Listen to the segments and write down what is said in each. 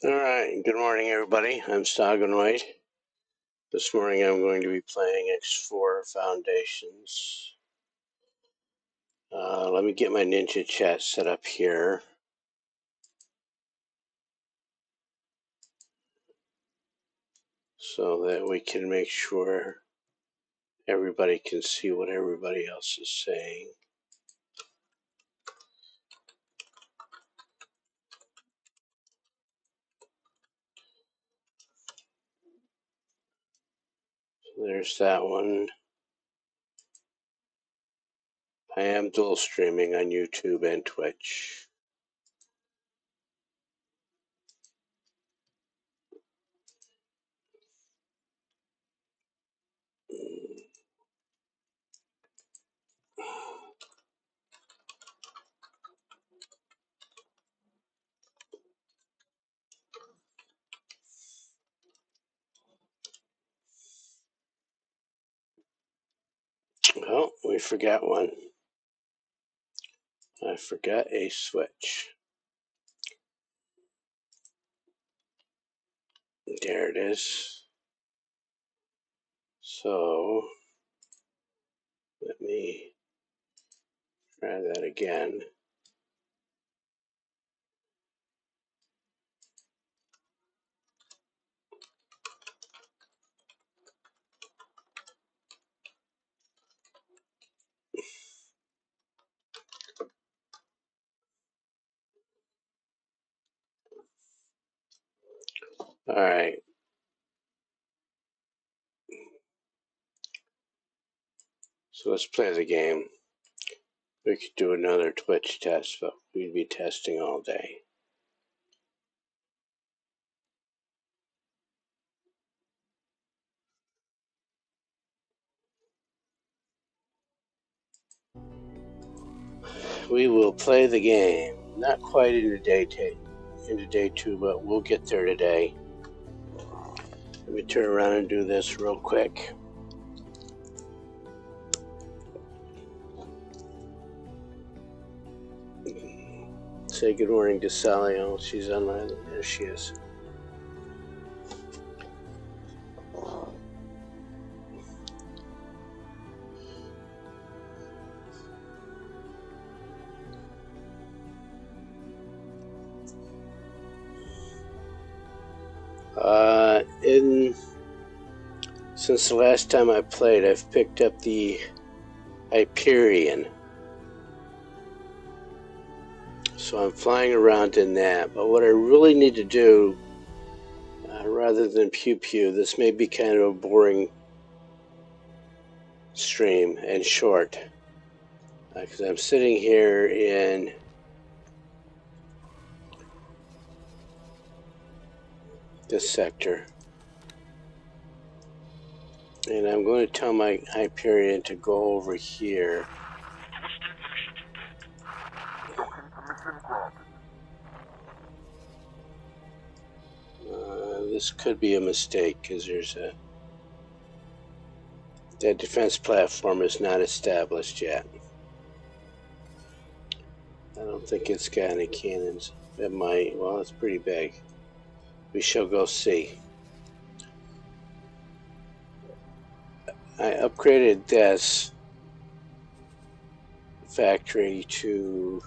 Alright, good morning everybody. I'm Stoganoid. This morning I'm going to be playing X4 Foundations. Let me get my Ninja chat set up here. So that we can make sure everybody can see what everybody else is saying. So there's that one. I am dual streaming on YouTube and Twitch. Oh, we forgot one. I forgot a switch. There it is. So let me try that again. Alright. So let's play the game. We could do another Twitch test, but we'd be testing all day. We will play the game. Not quite into day two, but we'll get there today. Let me turn around and do this real quick. Say good morning to Sally. Oh, she's online. There she is. Since the last time I played, I've picked up the Hyperion. So I'm flying around in that. But what I really need to do, rather than pew-pew, this may be kind of a boring stream and short. Because I'm sitting here in this sector. And I'm going to tell my Hyperion to go over here. This could be a mistake because that defense platform is not established yet. I don't think it's got any cannons. It might. Well, it's pretty big. We shall go see. I upgraded this factory to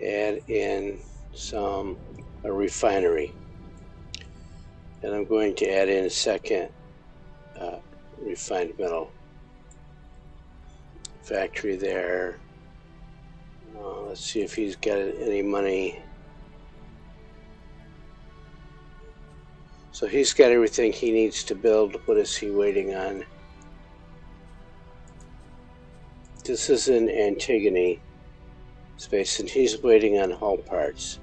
add in a refinery. And I'm going to add in a second refined metal factory there. Let's see if he's got any money. So he's got everything he needs to build. What is he waiting on? This is in Antigone space, and he's waiting on hull parts.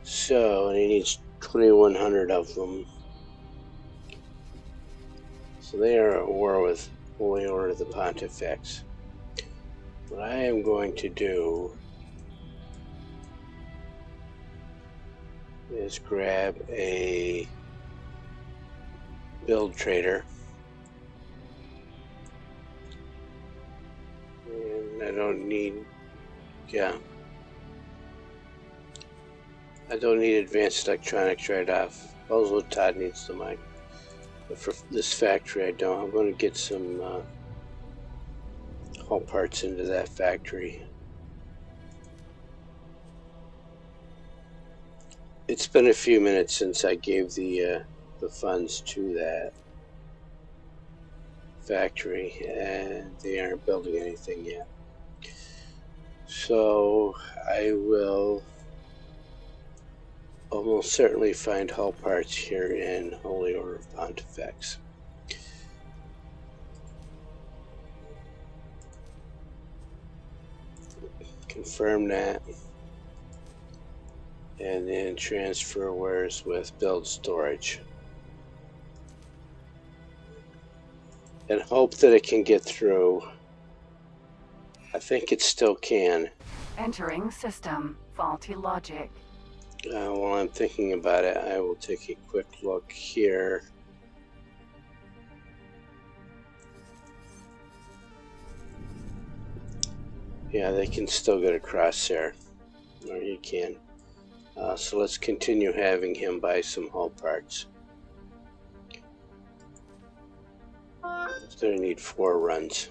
So, and he needs 2,100 of them. So they are at war with Holy Order of the Pontifex. What I am going to do is grab a build trader. And I don't need, yeah. I don't need advanced electronics right off. Also, Todd needs the mic. But for this factory, I don't. I'm going to get some hull parts into that factory. It's been a few minutes since I gave the funds to that factory, and they aren't building anything yet. So I will almost certainly find hull parts here in Holy Order of Pontifex. Confirm that. And then transfer wares with build storage. And hope that it can get through. I think it still can. Entering system. Faulty logic. While I'm thinking about it, I will take a quick look here. Yeah, they can still get across there. Or you can. So let's continue having him buy some hull parts. It's going to need 4 runs.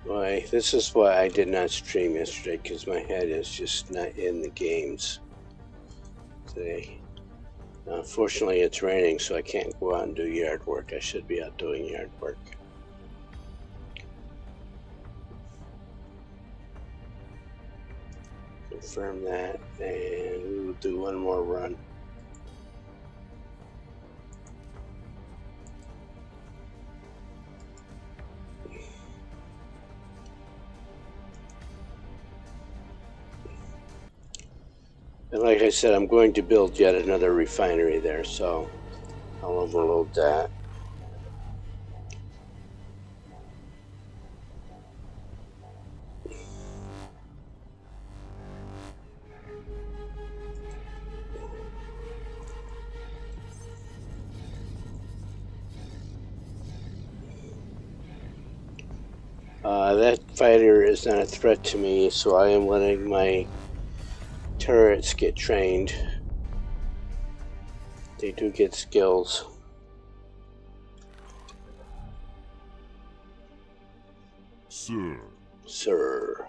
Why, this is why I did not stream yesterday, because my head is just not in the games today. Fortunately, it's raining, so I can't go out and do yard work. I should be out doing yard work. Confirm that, and we will do one more run. And like I said, I'm going to build yet another refinery there, so I'll overload that. That fighter is not a threat to me, so I am letting my turrets get trained. They do get skills. Sir. Sir.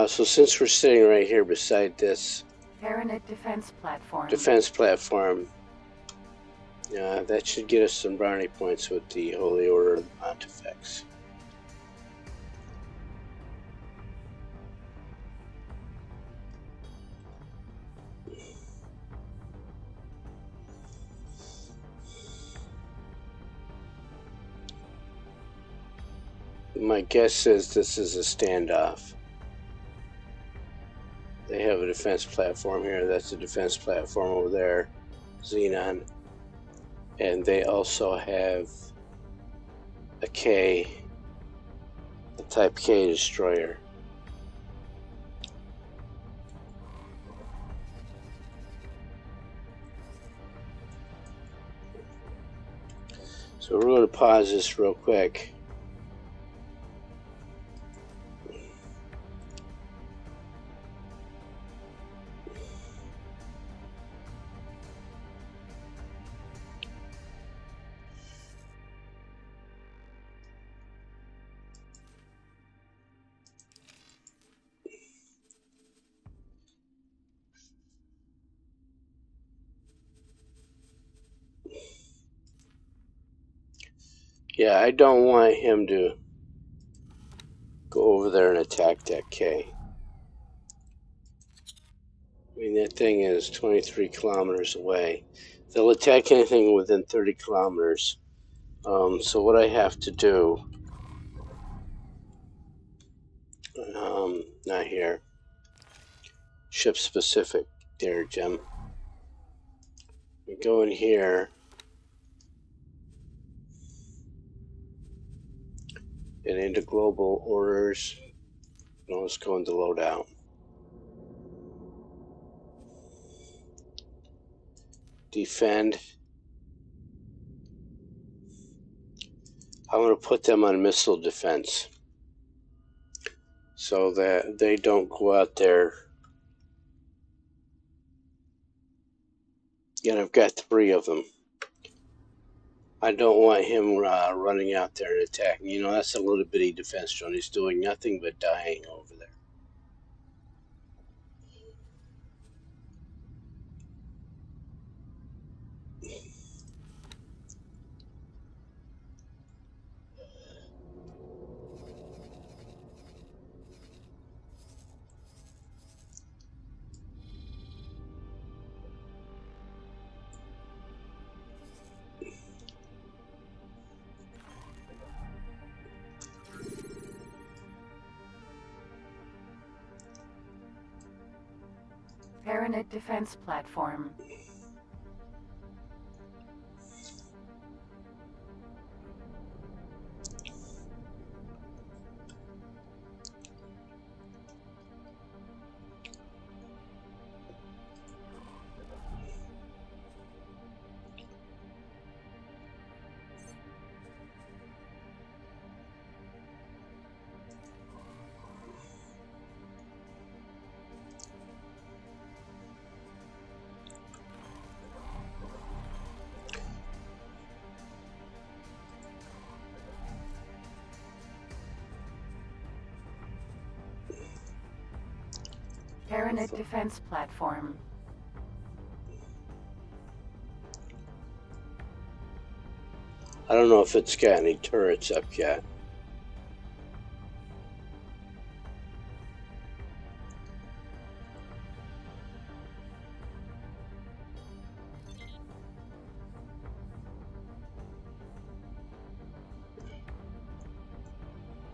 So since we're sitting right here beside this defense platform, that should get us some brownie points with the Holy Order of the Pontifex. My guess is this is a standoff. They have a defense platform here. That's a defense platform over there, Xenon. And they also have a Type K destroyer. So we're going to pause this real quick. Yeah, I don't want him to go over there and attack that K. I mean, that thing is 23 kilometers away. They'll attack anything within 30 kilometers. So what I have to do, not here, ship specific there, Jim. We go in here, and into global orders. No, let's go into loadout. Defend. I'm going to put them on missile defense so that they don't go out there. And I've got 3 of them. I don't want him running out there and attacking. You know, that's a little bitty defense drone. He's doing nothing but dying over there. Paranit defense platform. Paranit defense platform. I don't know if it's got any turrets up yet.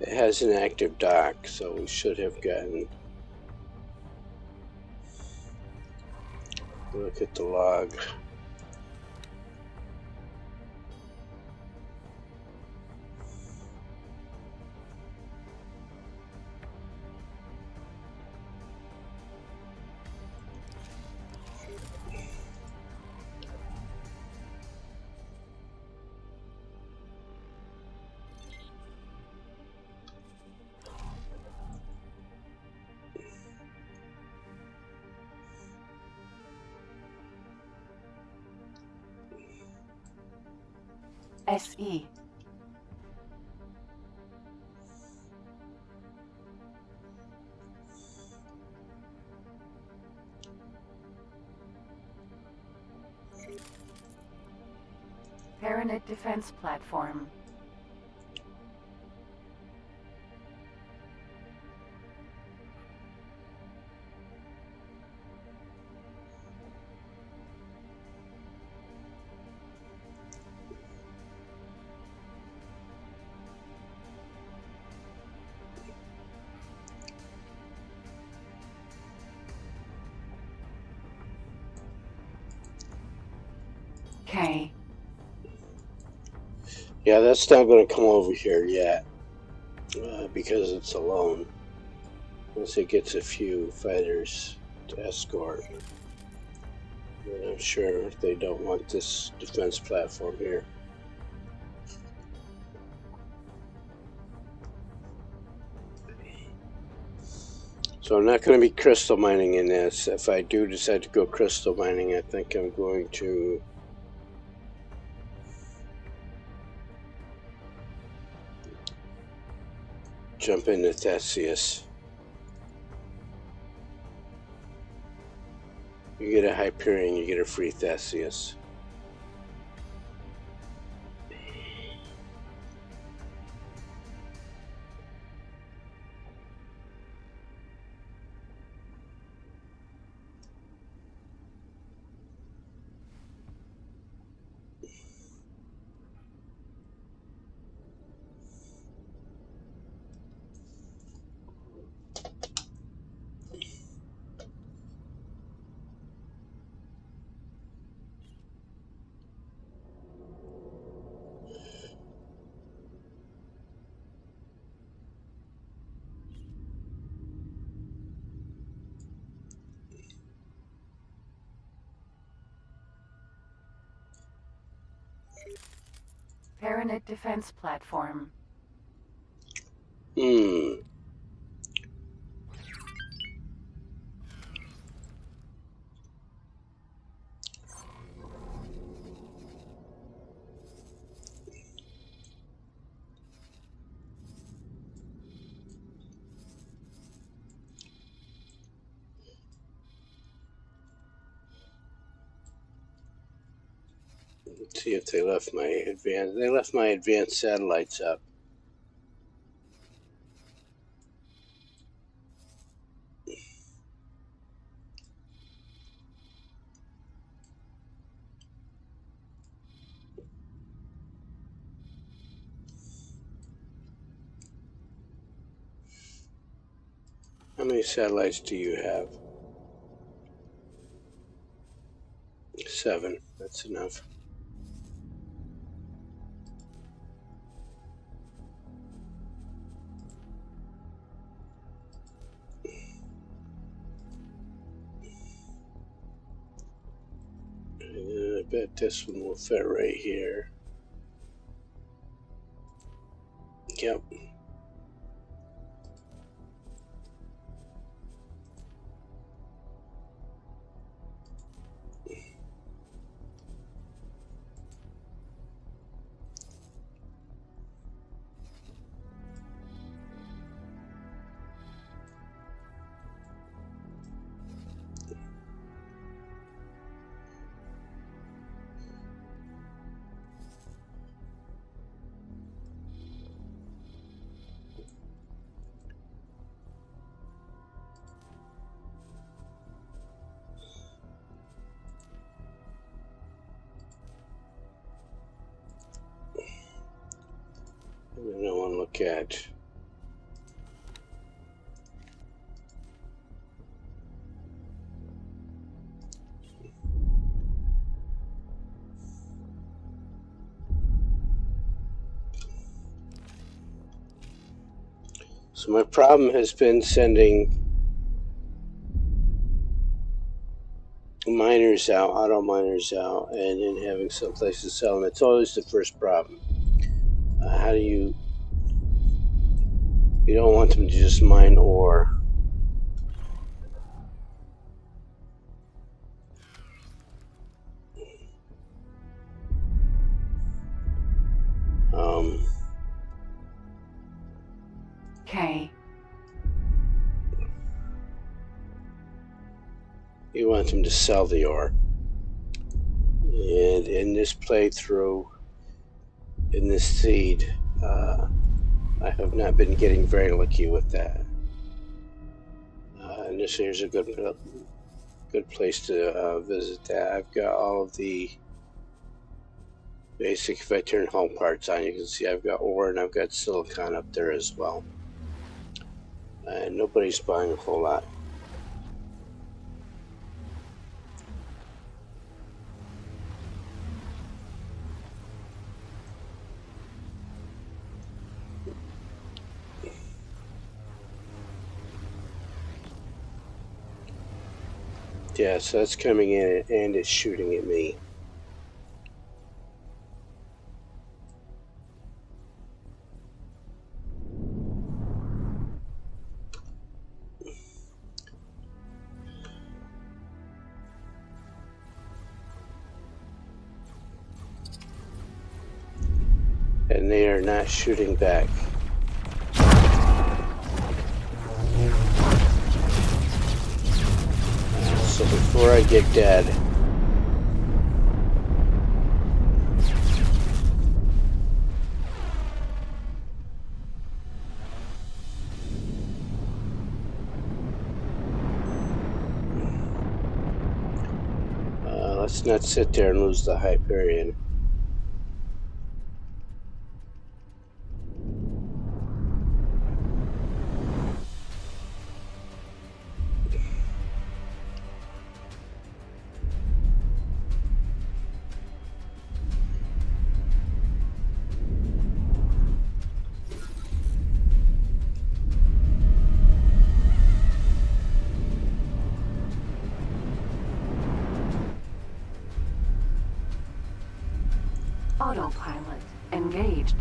It has an active dock, so we should have gotten... Look at the log. SE. Paranit defense platform. K. Yeah, that's not going to come over here yet because it's alone. Once it gets a few fighters to escort, then I'm sure they don't want this defense platform here. So I'm not going to be crystal mining in this. If I do decide to go crystal mining, I think I'm going to jump into Theseus. You get a Hyperion, you get a free Theseus. Baronet Defense Platform. Let's see if they left my advanced satellites up. How many satellites do you have? 7. That's enough. I bet this one will fit right here. Yep. I want to look at so my problem has been sending miners out, auto miners out, and then having some place to sell them. It's always the first problem. How do you don't want them to just mine ore. K. You want them to sell the ore. And in this playthrough, in this seed, I have not been getting very lucky with that. And this here's a good place to visit that. I've got all of the basic, if I turn home parts on, you can see I've got ore and I've got silicon up there as well. And nobody's buying a whole lot. Yeah, so that's coming in and it's shooting at me. And they are not shooting back. So before I get dead, let's not sit there and lose the Hyperion. Autopilot engaged. Disengaged.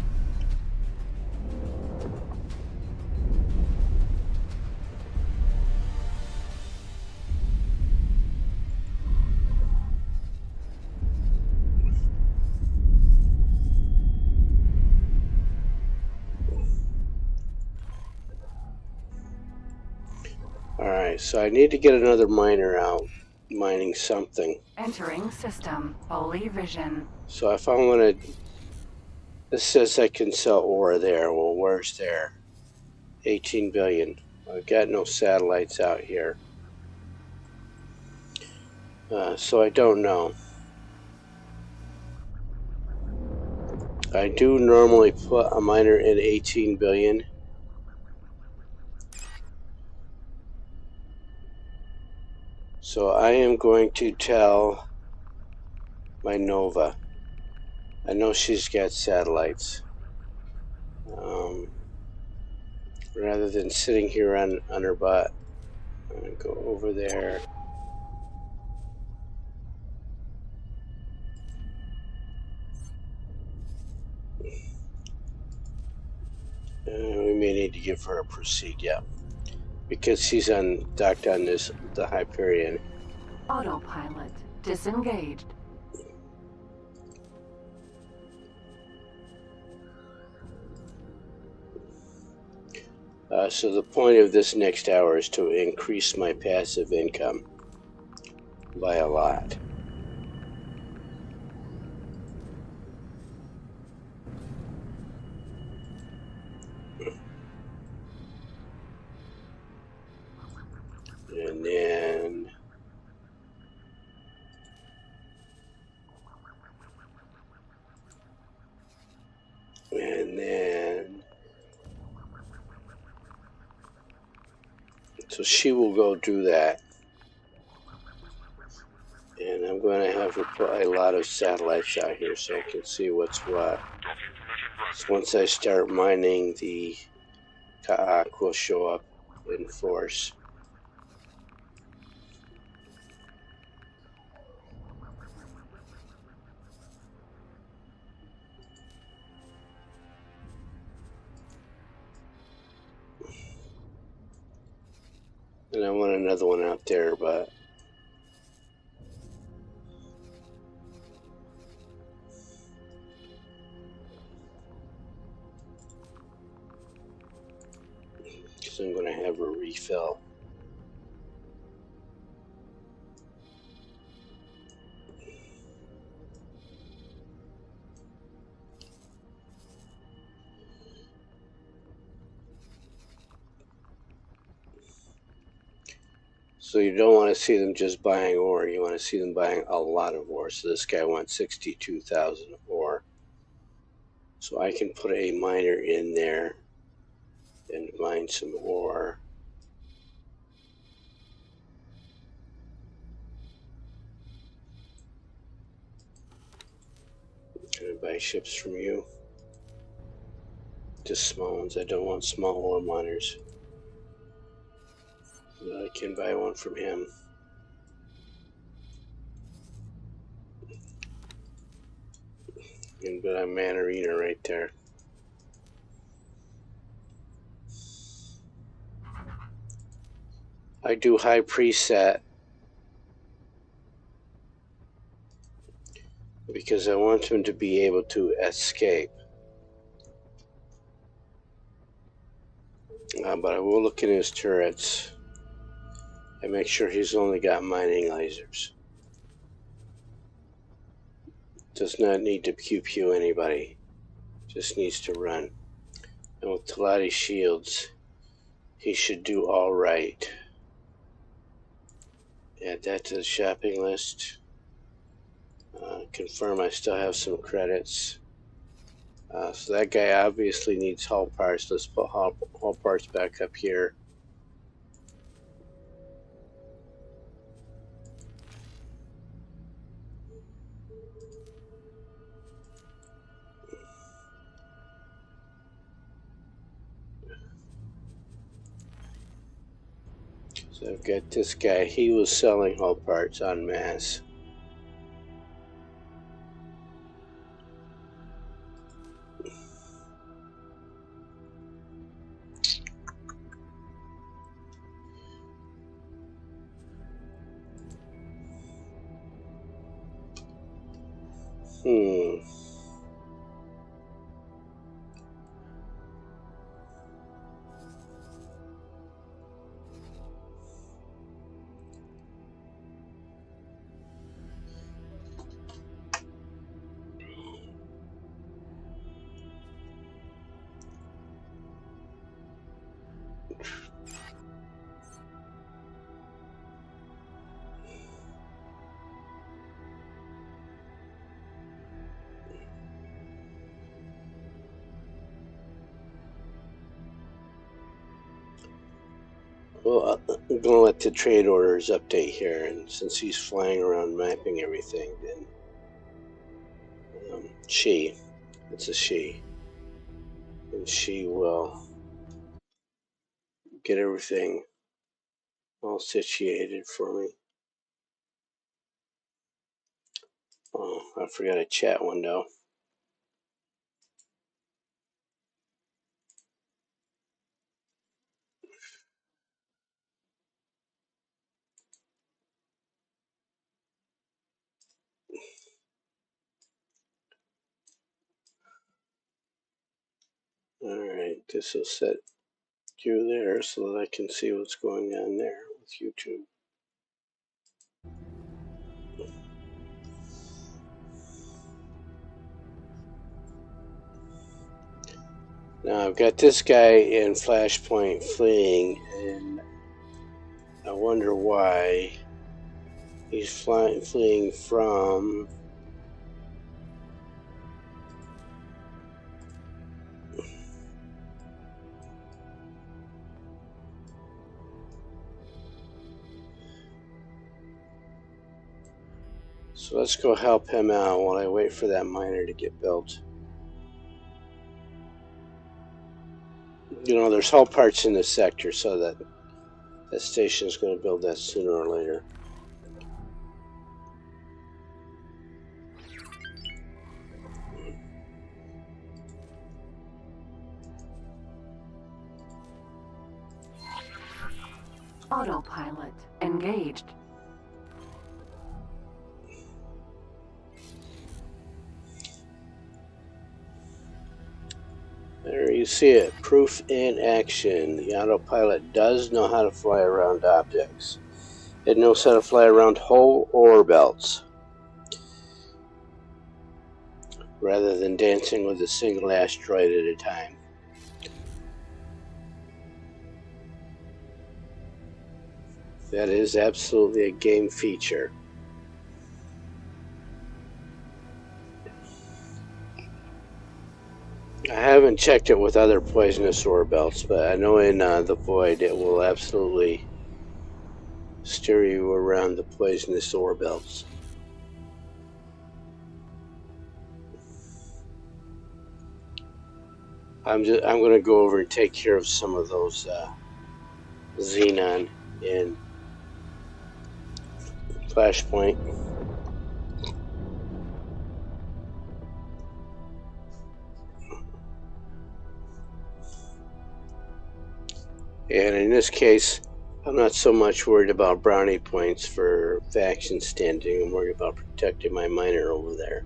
Alright, so I need to get another miner out, mining something. Entering system. Holy vision. So if I want to... This says I can sell ore there. Well, where's there? 18 billion. I've got no satellites out here. So I don't know. I do normally put a miner in 18 billion. So I am going to tell my Nova. I know she's got satellites. Rather than sitting here on her butt, I'm going to go over there. We may need to give her a proceed, yeah. Because she's docked on the Hyperion. Autopilot. Disengaged. So the point of this next hour is to increase my passive income by a lot. And then so she will go do that. And I'm going to have her put a lot of satellites out here so I can see what's what. So once I start mining, the Ka'ak will show up in force. And I want another one out there, but because I'm going to have her refill. So you don't want to see them just buying ore, you want to see them buying a lot of ore. So this guy wants 62,000 ore. So I can put a miner in there and mine some ore. Can I buy ships from you? Just small ones. I don't want small ore miners. But I can buy one from him. And but I'm Man Arena right there. I do high preset because I want him to be able to escape. But I will look in his turrets and make sure he's only got mining lasers. Does not need to pew anybody. Just needs to run. And with Talati shields, he should do all right. Add that to the shopping list. Confirm I still have some credits. So that guy obviously needs hull parts. Let's put hull parts back up here. So I've got this guy. He was selling hull parts en masse. Well, I'm gonna let the trade orders update here, and since he's flying around mapping everything, then it's a she, and she will get everything all situated for me. Oh, I forgot a chat window. Alright, this will set you there so that I can see what's going on there with YouTube. Now I've got this guy in Flashpoint fleeing, and I wonder why he's fleeing from. So let's go help him out while I wait for that miner to get built. You know, there's hull parts in this sector, so that station is going to build that sooner or later. Autopilot engaged. There you see it, proof in action. The autopilot does know how to fly around objects. It knows how to fly around whole ore belts, rather than dancing with a single asteroid at a time. That is absolutely a game feature. I haven't checked it with other poisonous ore belts, but I know in the Void it will absolutely steer you around the poisonous ore belts. I'm going to go over and take care of some of those xenon in Flashpoint. And in this case, I'm not so much worried about brownie points for faction standing. I'm worried about protecting my miner over there.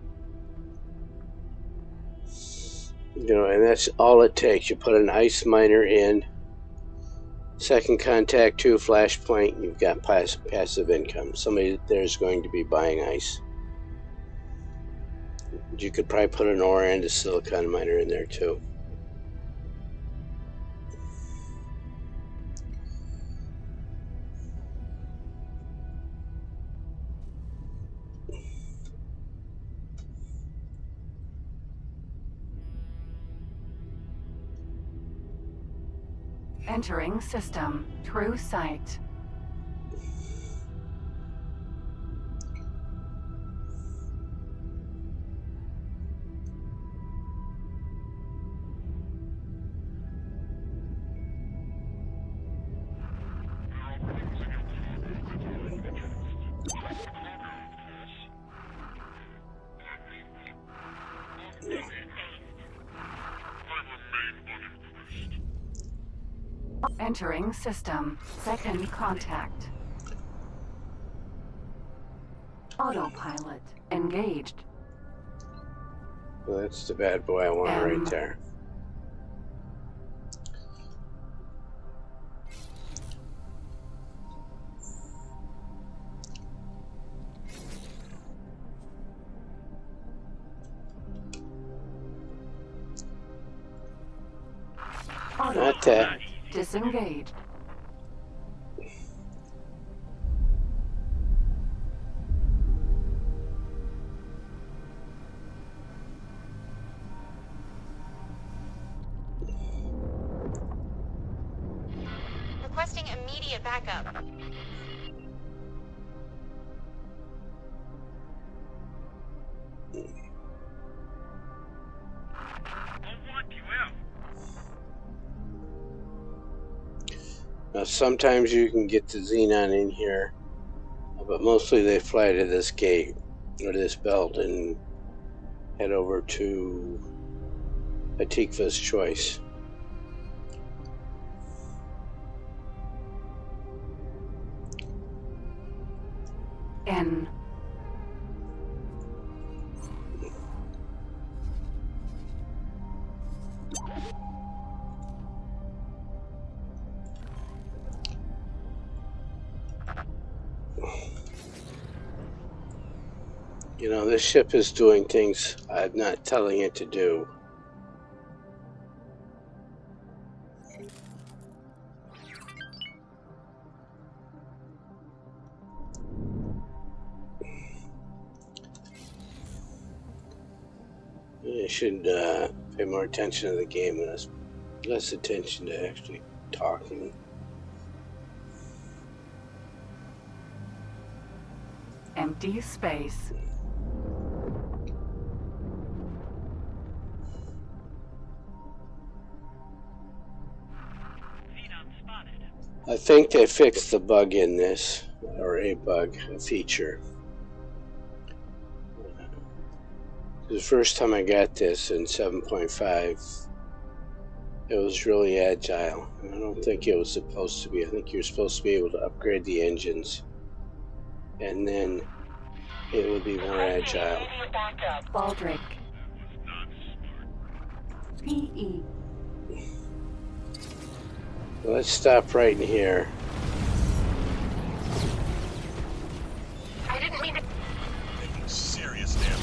You know, and that's all it takes. You put an ice miner in, second contact 2 Flashpoint, you've got passive income. Somebody there's going to be buying ice. You could probably put an ore and a silicon miner in there too. Entering system. True sight. Entering system. Second contact. Autopilot engaged. Well, that's the bad boy I want right there. Not that. Disengaged. Requesting immediate backup. Now, sometimes you can get the Xenon in here, but mostly they fly to this gate or this belt and head over to Atikva's choice. In. You know, this ship is doing things I'm not telling it to do. I should pay more attention to the game and less attention to actually talking. Empty space. I think they fixed the bug in this, or a bug, a feature. The first time I got this in 7.5, it was really agile. I don't think it was supposed to be. I think you're supposed to be able to upgrade the engines, and then it would be more agile. Baldric. PE. Let's stop right in here. I didn't mean to. Taking serious damage.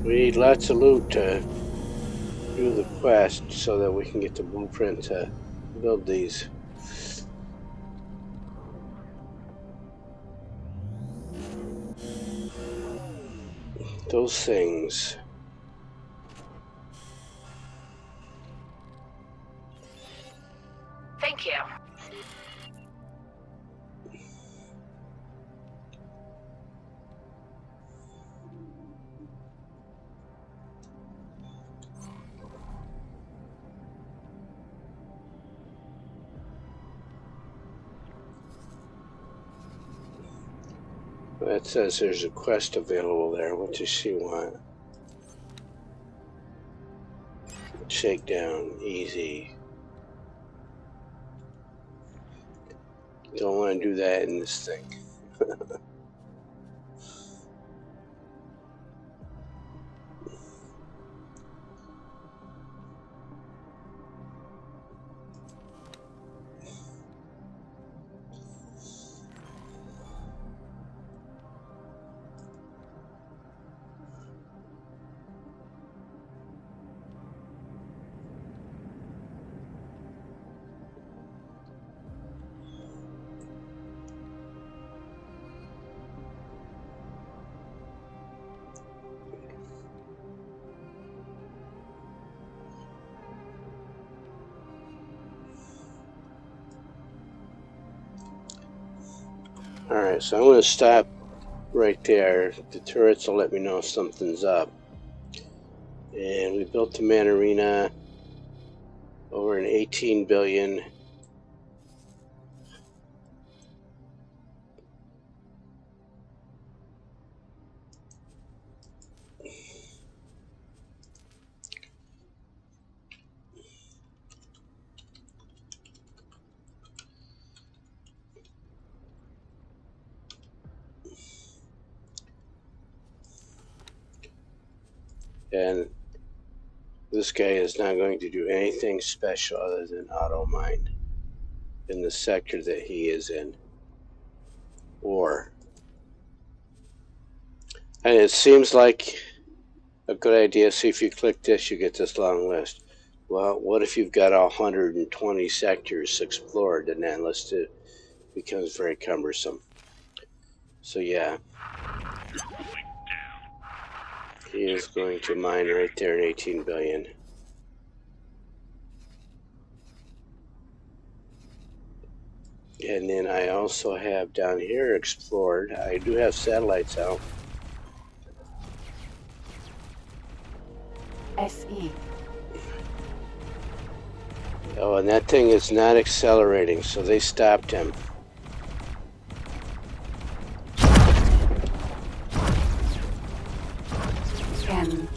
We need lots of loot to do the quest so that we can get the blueprint to build these. Those things. Thank you. That says there's a quest available there. What does she want? Shakedown, easy. Don't want to do that in this thing. Alright, so I'm going to stop right there. The turrets will let me know if something's up. And we built the man arena over an 18 billion. And this guy is not going to do anything special other than auto mine in the sector that he is in. Or, and it seems like a good idea. See, if you click this, you get this long list. Well, what if you've got 120 sectors explored, and that list becomes very cumbersome. So yeah, he is going to mine right there in 18 billion. And then I also have down here explored. I do have satellites out. SE. Oh, and that thing is not accelerating, so they stopped him. N.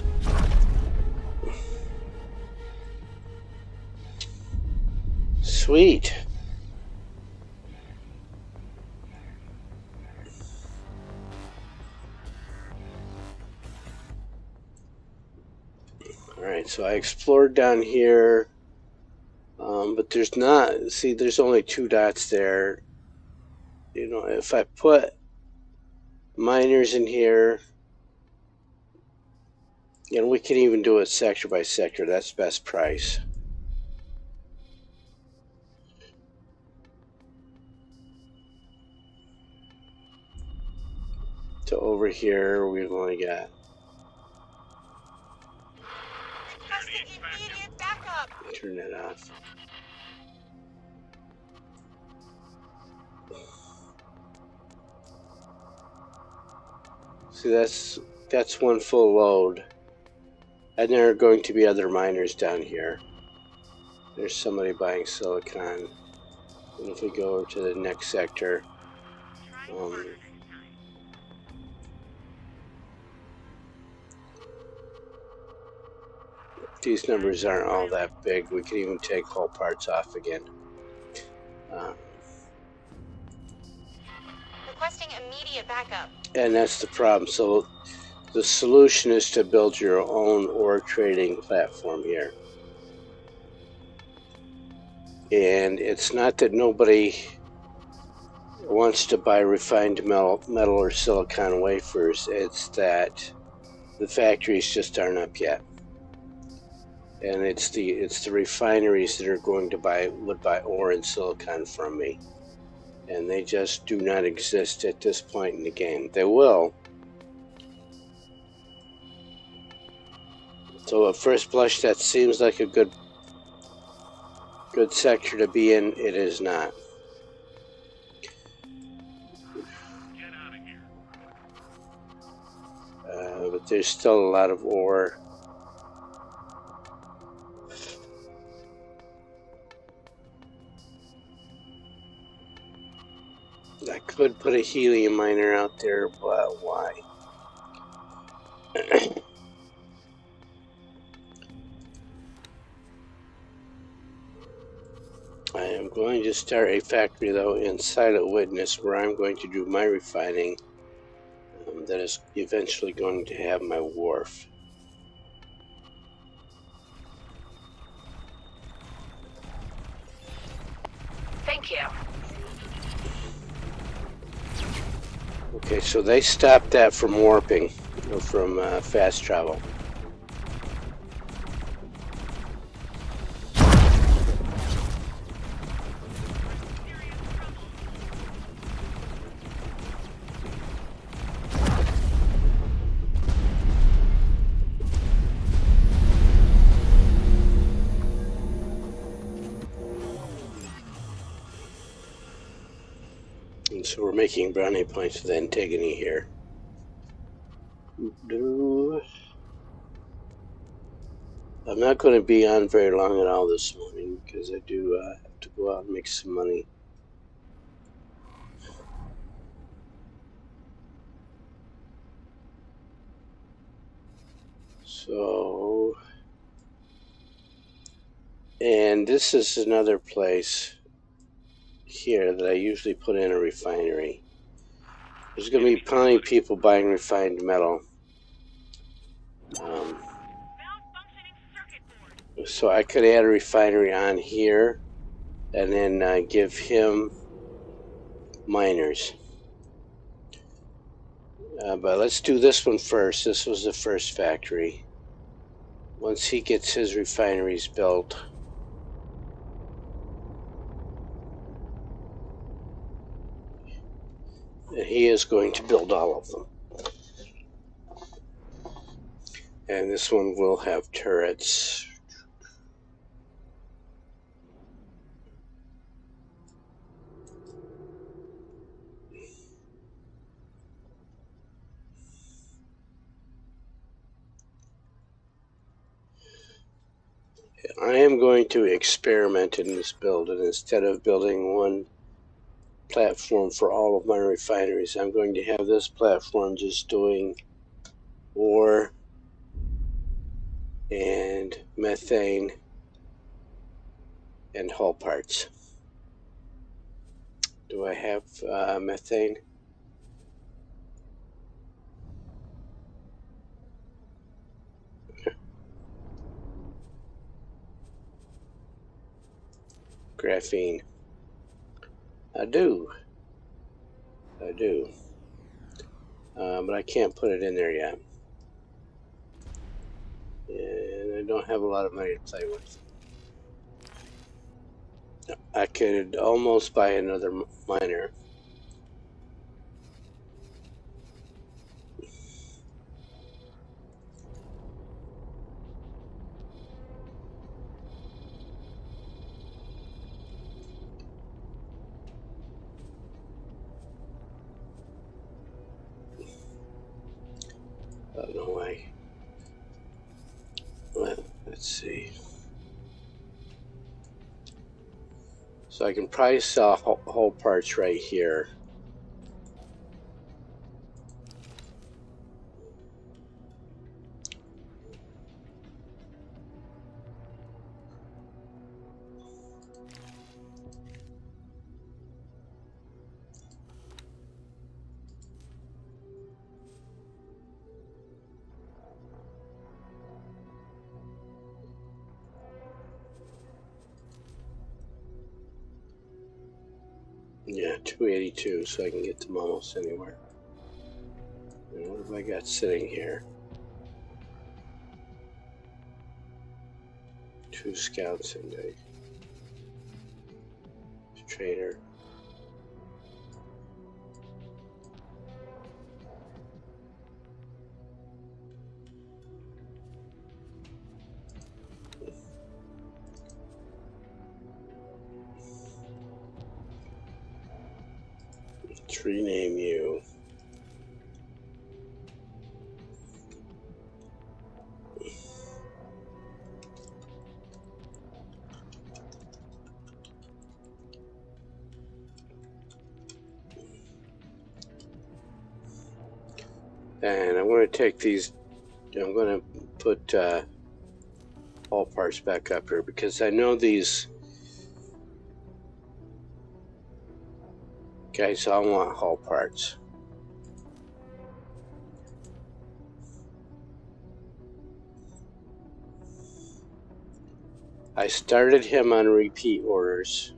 Sweet. Alright, so I explored down here, but there's not, see, there's only 2 dots there. You know, if I put miners in here, and we can even do it sector by sector, that's best price. So over here, we've only got... Requesting immediate backup. Turn that off. See, that's one full load. And there are going to be other miners down here. There's somebody buying silicon. And if we go over to the next sector, these numbers aren't all that big. We can even take whole parts off again. Requesting immediate backup. And that's the problem. So the solution is to build your own ore trading platform here. And it's not that nobody wants to buy refined metal or silicon wafers. It's that the factories just aren't up yet. And it's the refineries that are going to would buy ore and silicon from me. And they just do not exist at this point in the game. They will. So at first blush, that seems like a good sector to be in. It is not. Get out of here. But there's still a lot of ore. I could put a helium miner out there, but why? I am going to start a factory, though, inside of Witness, where I'm going to do my refining. That is eventually going to have my wharf. Thank you. Okay, so they stopped that from warping, or from fast travel. And so we're making brownie points with Antigone here. I'm not going to be on very long at all this morning because I do have to go out and make some money. So, and this is another place here that I usually put in a refinery. There's going to be plenty of people buying refined metal. Malfunctioning circuit board. So I could add a refinery on here and then give him miners. But let's do this one first. This was the first factory. Once he gets his refineries built, and he is going to build all of them. And this one will have turrets. I am going to experiment in this build, and instead of building one platform for all of my refineries, I'm going to have this platform just doing ore and methane and hull parts. Do I have methane? Graphene. I do. But I can't put it in there yet. And I don't have a lot of money to play with. I could almost buy another miner. I don't know why. Let's see. So I can probably sell whole parts right here. Yeah, 282, so I can get them almost anywhere. And what have I got sitting here? 2 scouts and a trader. Let's rename you. And I'm going to take these, I'm going to put all parts back up here because I know these guys all want hull parts. I started him on repeat orders.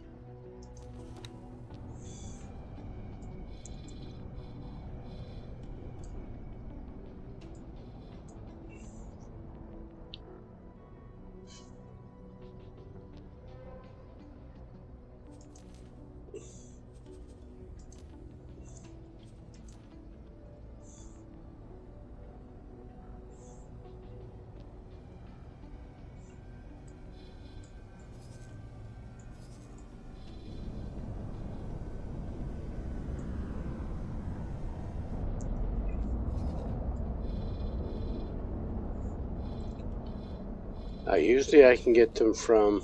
Usually I can get them from...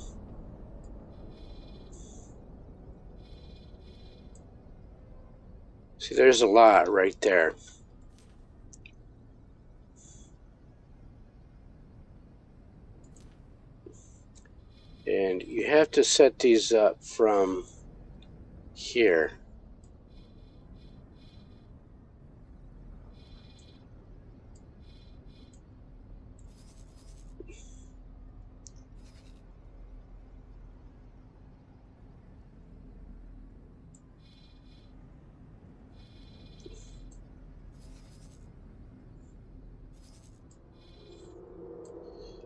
See, there's a lot right there. And you have to set these up from here.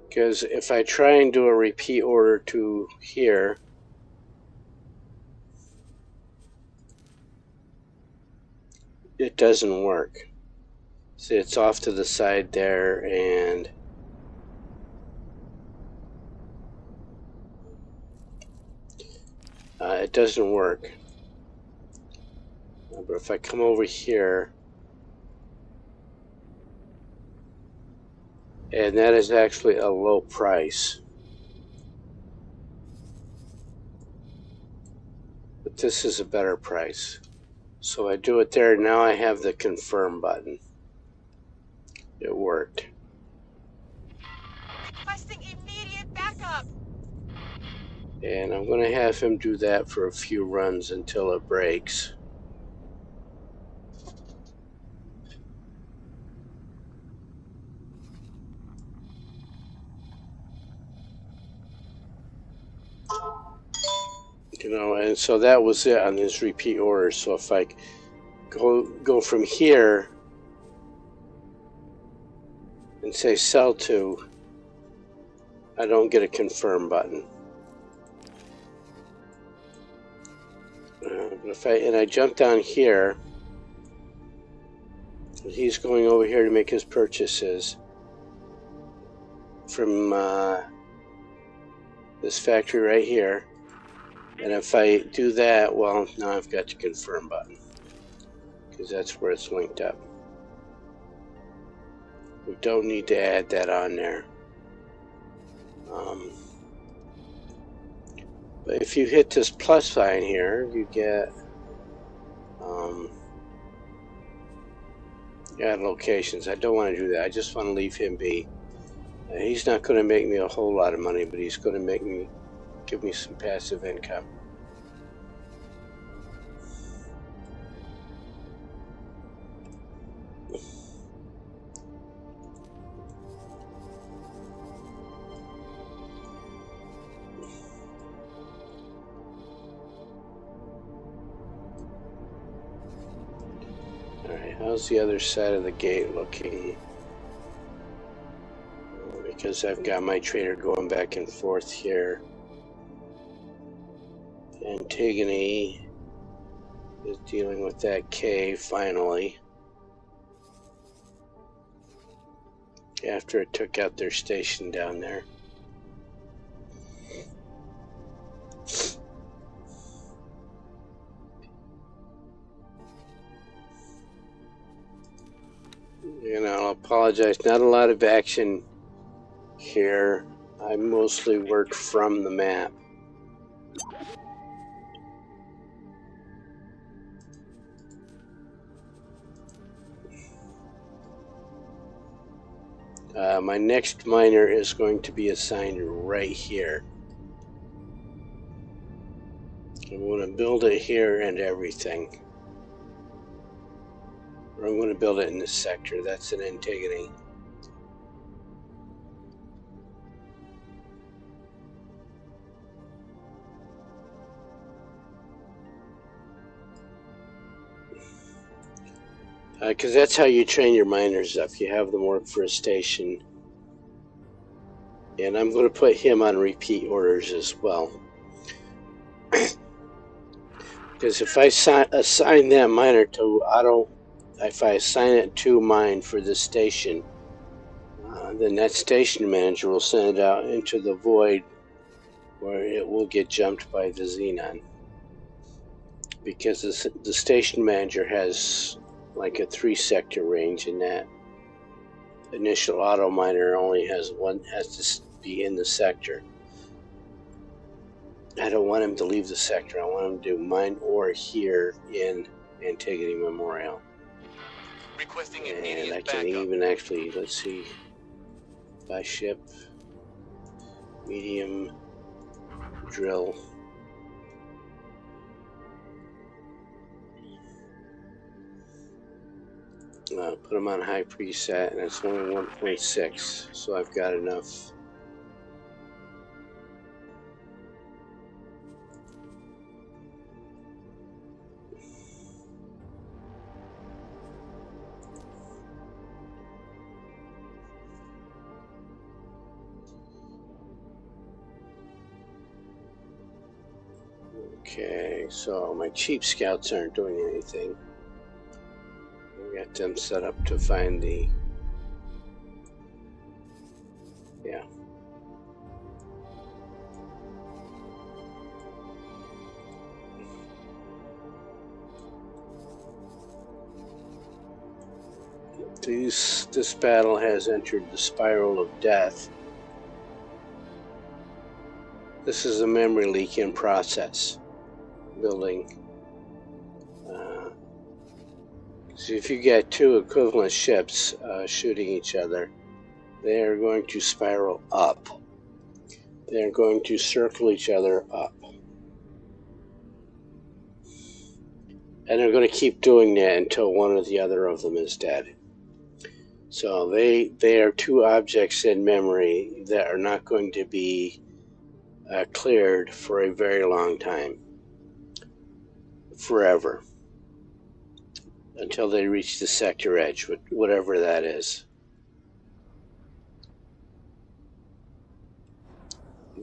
Because if I try and do a repeat order to here, it doesn't work. See, it's off to the side there, and it doesn't work. But if I come over here, and that is actually a low price. But this is a better price. So I do it there. Now I have the confirm button. It worked. Requesting immediate backup. And I'm going to have him do that for a few runs until it breaks. You know, and so that was it on his repeat order. So if I go from here and say sell to, I don't get a confirm button. But if I jump down here, he's going over here to make his purchases from this factory right here. And if I do that, well, now I've got the confirm button, because that's where it's linked up. We don't need to add that on there. But if you hit this plus sign here, you get add locations. I don't want to do that. I just want to leave him be. He's not going to make me a whole lot of money, but he's going to give me some passive income. Alright, how's the other side of the gate looking? Because I've got my trader going back and forth here. Antigone is dealing with that cave finally, after it took out their station down there. And I'll apologize, not a lot of action here. I mostly work from the map. My next miner is going to be assigned right here. I'm going to build it here and everything. Or I'm going to build it in this sector. That's an Antigone. Because that's how you train your miners up. You have them work for a station. And I'm going to put him on repeat orders as well. Because if I assign that miner to auto, if I assign it to mine for this station, then that station manager will send it out into the void where it will get jumped by the Xenon. Because the station manager has like a 3-sector range, and that initial auto miner only has be in the sector. I don't want him to leave the sector. I want him to do mine ore here in Antigone Memorial. Requesting And immediate I can backup. even actually, let's see, by ship, medium, drill. Put them on high preset, and it's only 1.6, so I've got enough. Okay, so my cheap scouts aren't doing anything. I got them set up to find the, yeah. This battle has entered the spiral of death. This is a memory leak in process. Building. So if you get two equivalent ships shooting each other, they are going to spiral up. They are going to circle each other up. And they're going to keep doing that until one or the other of them is dead. So they are two objects in memory that are not going to be cleared for a very long time. Forever. Until they reach the sector edge, whatever that is.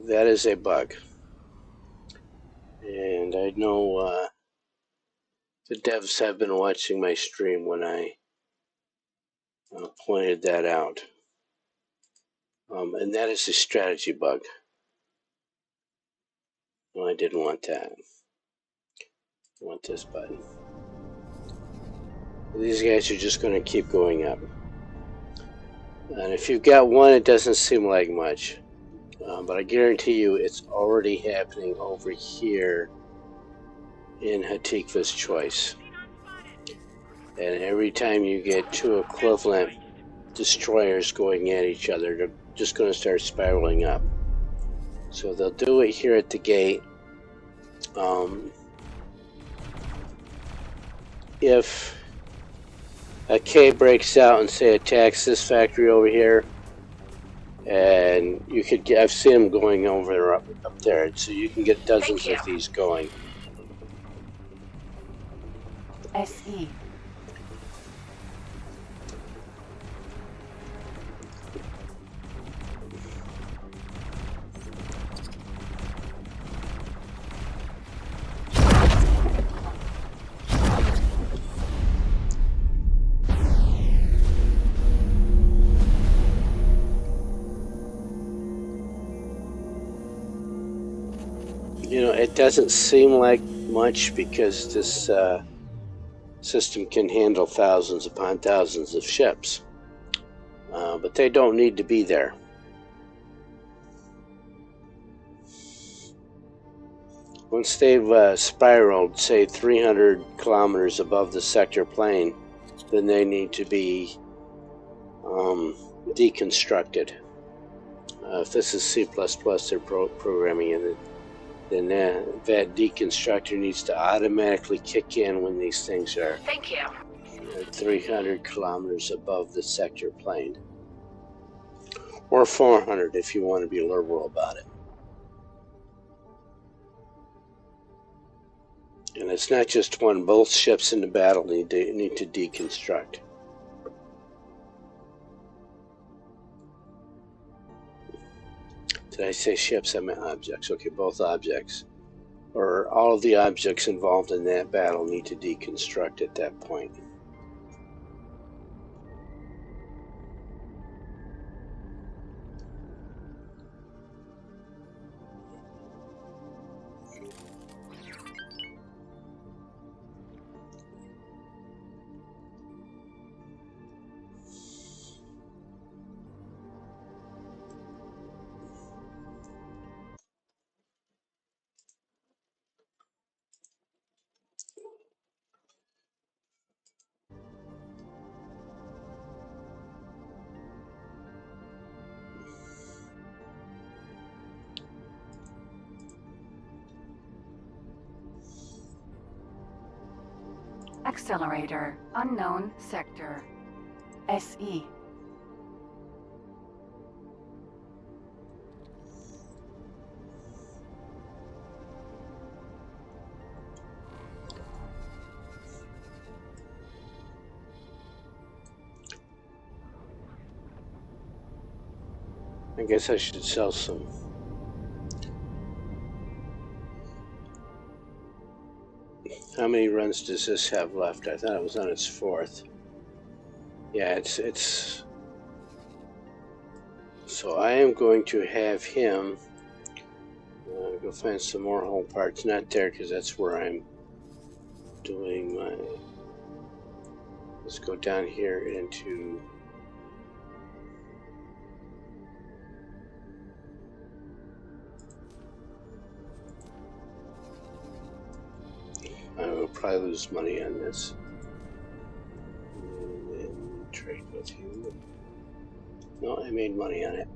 That is a bug. And I know the devs have been watching my stream when I pointed that out. And that is a strategy bug. Well, I didn't want that. I want this button. These guys are just going to keep going up. And if you've got one, it doesn't seem like much. But I guarantee you it's already happening over here in Hatikva's Choice. And every time you get two equivalent destroyers going at each other, they're just going to start spiraling up. So they'll do it here at the gate. If a K breaks out and say attacks this factory over here, and you could get, I've seen them going over there, up there, so you can get dozens of these going. SE. You know, it doesn't seem like much because this system can handle thousands upon thousands of ships. But they don't need to be there. Once they've spiraled, say 300 kilometers above the sector plane, then they need to be deconstructed. If this is C++, they're programming it. Then that deconstructor needs to automatically kick in when these things are 300 kilometers above the sector plane. Or 400 if you want to be liberal about it. And it's not just one, both ships in the battle need to deconstruct. Did I say ships? I meant objects. Okay, both objects. Or all of the objects involved in that battle need to deconstruct at that point. Accelerator. Unknown sector. SE. I guess I should sell some. How many runs does this have left? I thought it was on its fourth. Yeah, it's. So I am going to have him go find some more hole parts. Not there because that's where I'm doing my. Let's go down here into. I will probably lose money on this. And then trade with you. No, I made money on it.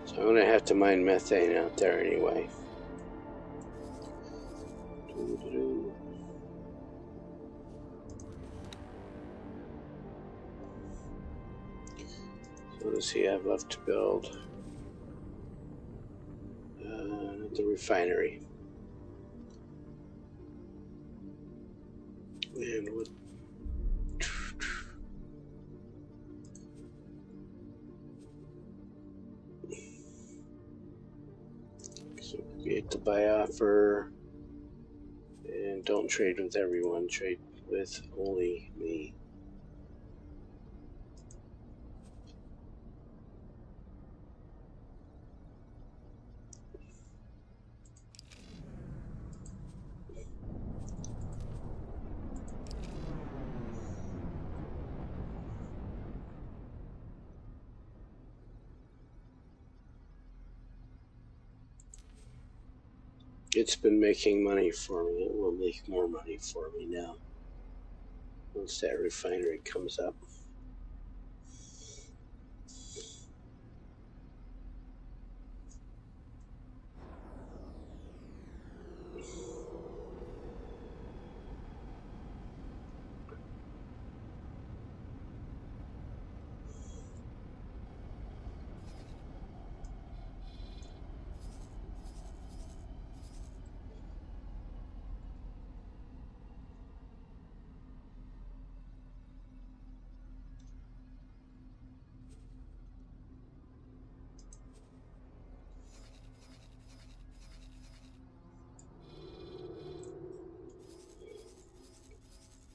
So I'm going to have to mine methane out there anyway. So what does he have left to build? The refinery. And what? So create the buy offer. And don't trade with everyone, trade with only me. It's been making money for me. It will make more money for me now once that refinery comes up.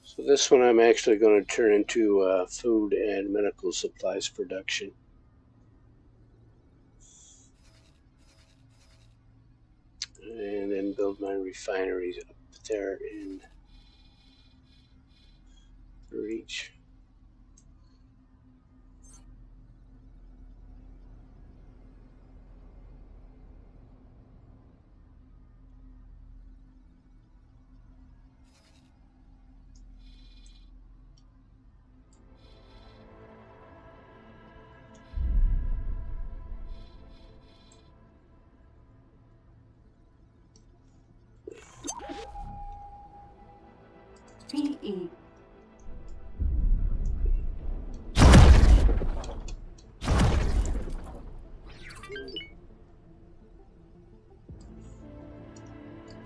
So this one I'm actually going to turn into food and medical supplies production. And then build my refineries up there in reach. PE.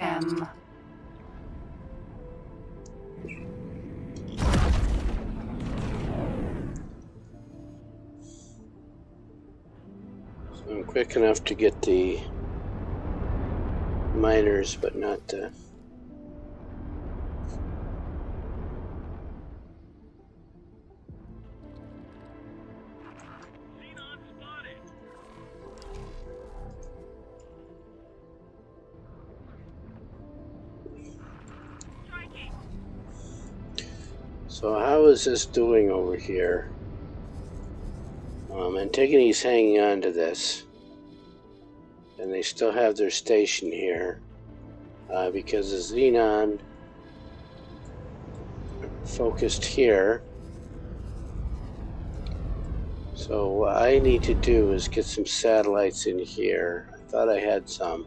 M. So I'm quick enough to get the miners, but not the... So how is this doing over here? Antigone's hanging on to this. And they still have their station here. Because the Xenon focused here. So what I need to do is get some satellites in here. I thought I had some.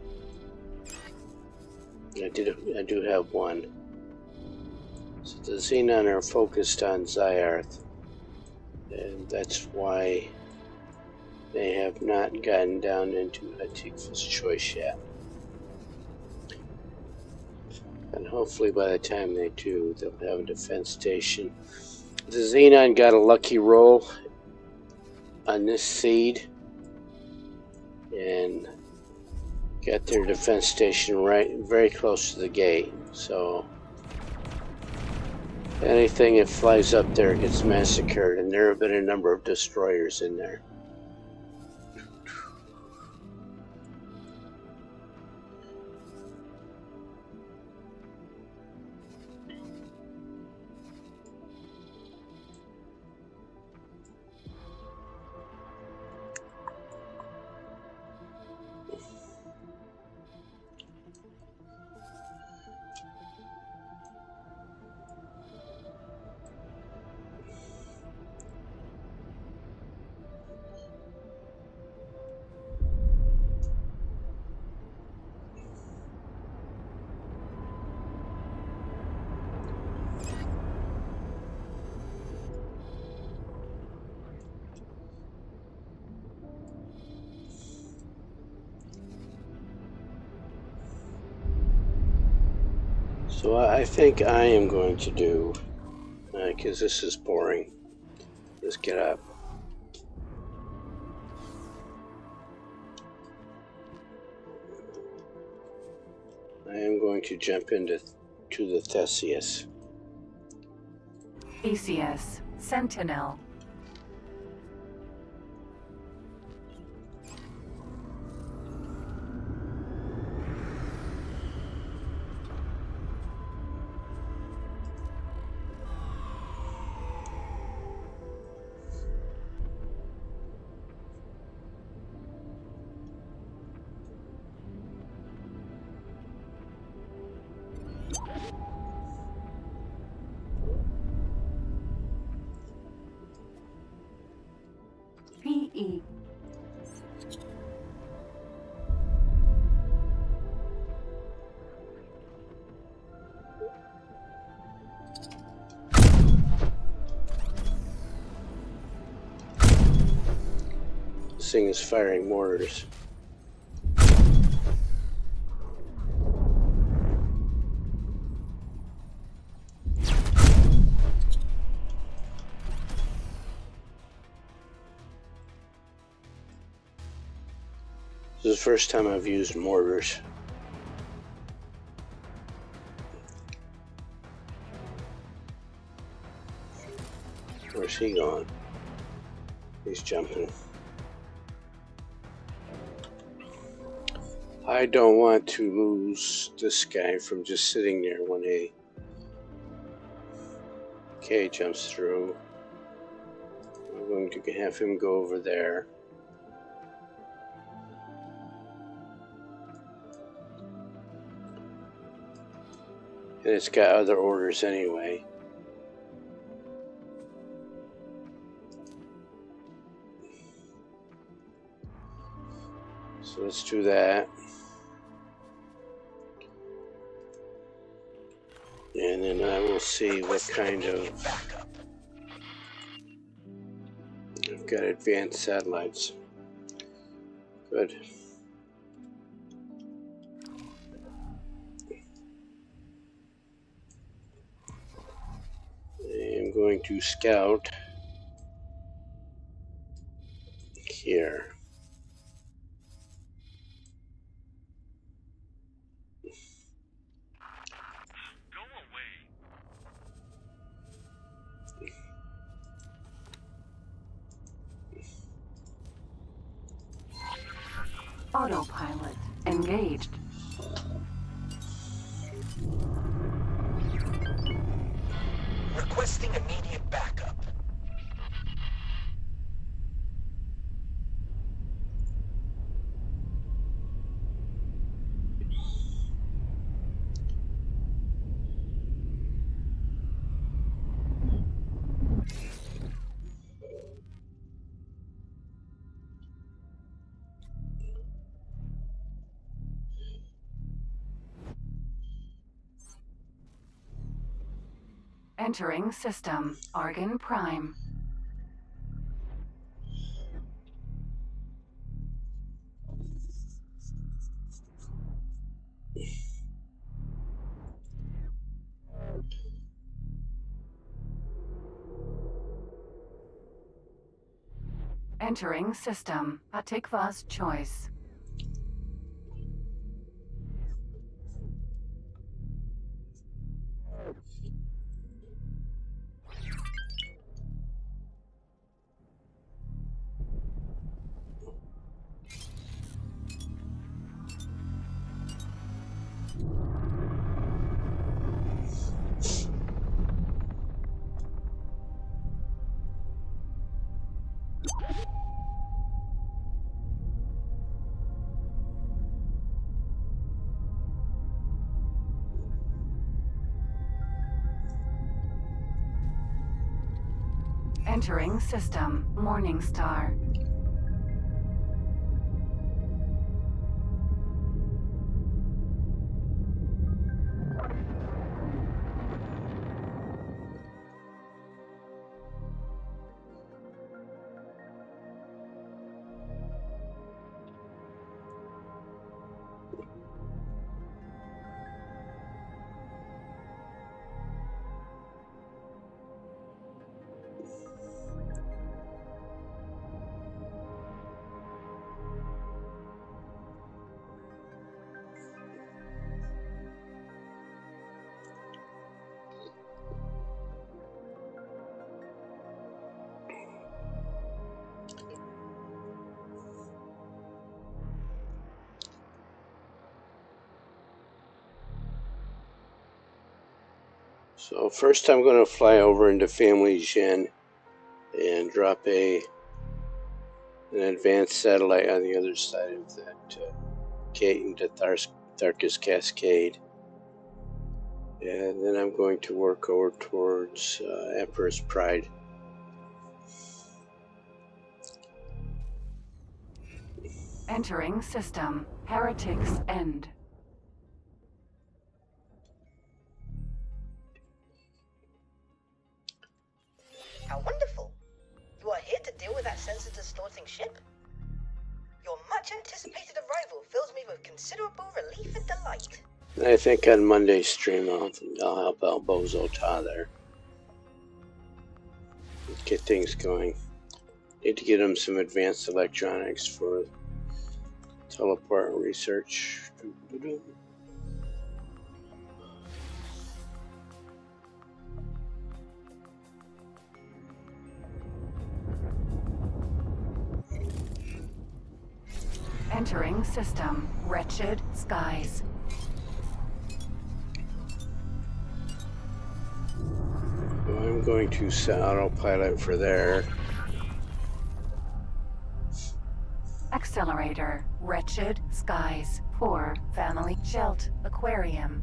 I do have one. So the Xenon are focused on Zyarth. And that's why they have not gotten down into Atikva's choice yet. And hopefully by the time they do, they'll have a defense station. The Xenon got a lucky roll on this seed and got their defense station right very close to the gate. So anything that flies up there gets massacred, and there have been a number of destroyers in there. So I think I am going to do, because this is boring, just get up. I am going to jump into the Theseus. ACS Sentinel. PE. This thing is firing mortars. This is the first time I've used mortars. Where's he going? He's jumping. I don't want to lose this guy from just sitting there when a K jumps through. I'm going to have him go over there. And it's got other orders anyway. So let's do that. And then I will see what kind of... I've got advanced satellites. Good. I'm going to scout here. Autopilot engaged. Requesting immediate backup. Entering system. Argon Prime. Entering system. Atikva's choice. Entering system. Morningstar. So first I'm going to fly over into Family Gen and drop an advanced satellite on the other side of that gate into Tharkus Cascade. And then I'm going to work over towards Emperor's Pride. Entering system. Heretics End. How wonderful! You are here to deal with that sensor-distorting ship? Your much-anticipated arrival fills me with considerable relief and delight. And I think on Monday's stream I'll help out Bozo Ta there. Get things going. Need to get him some advanced electronics for teleport research. Entering system. Wretched Skies. So I'm going to set autopilot for there. Accelerator. Wretched Skies. 4. Family Shelt Aquarium.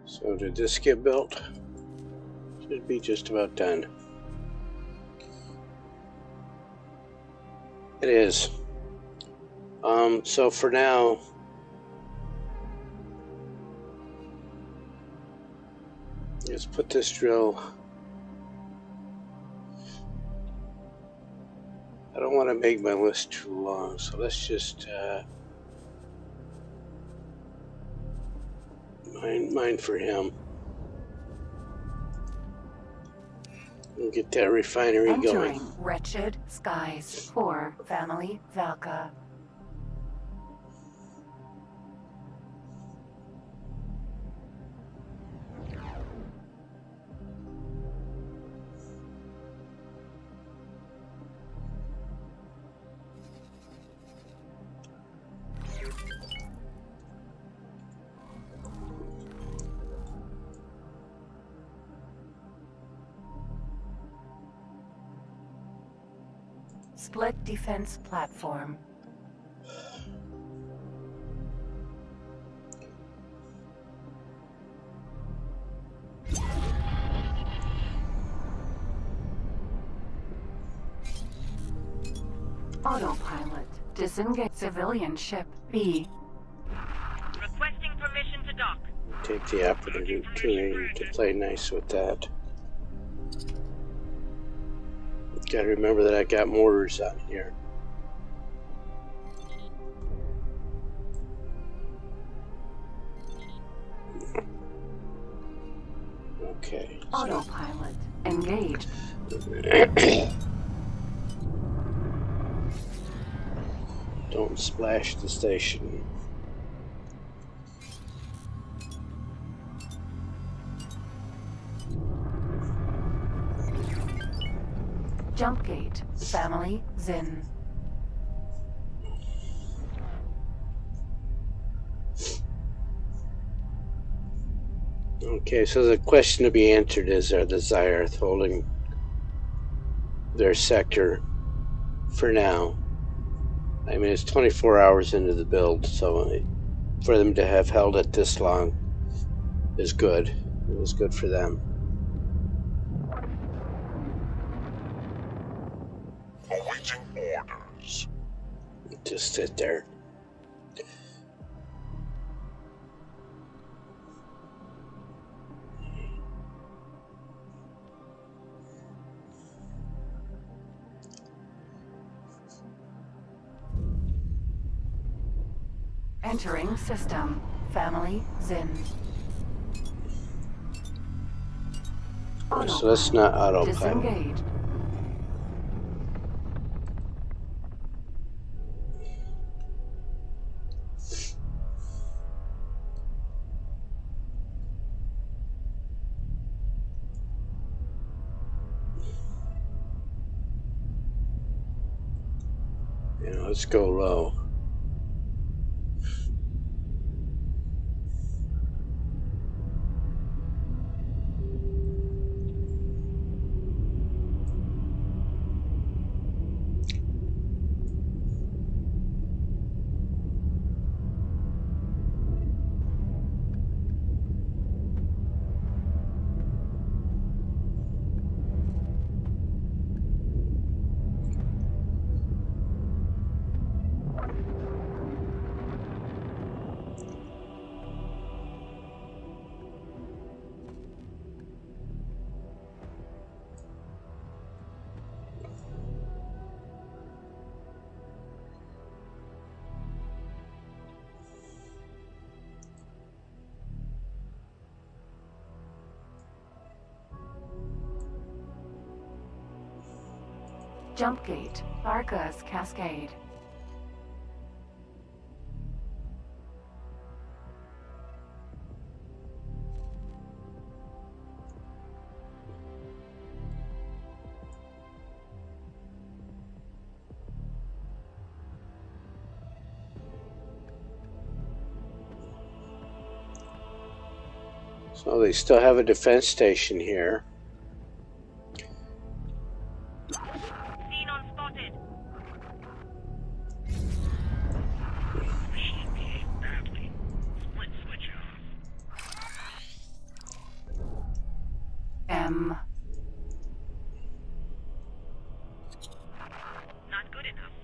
So did this get built? Should be just about done. It is. So for now, let's put this drill. I don't want to make my list too long, so let's just mine for him. We'll get that refinery Entering going. Wretched Skies for Family Valka. Split defense platform. Autopilot. Disengage civilian ship B. Requesting permission to dock. Take the opportunity to play nice with that. Gotta remember that I got mortars on here. Okay. Autopilot. Engaged. Don't splash the station. Jump gate. Family Zin. Okay, so the question to be answered is, are the Zyarth holding their sector for now? I mean, it's 24 hours into the build, so for them to have held it this long is good. It was good for them. Awaiting orders. Just sit there. Entering system. Family Zin. So that's not autopilot. Disengaged. Yeah, let's go low. Jump gate. Barca's Cascade. So they still have a defense station here. Xenon spotted. Machine behaved badly. Split switch off. M. Not good enough.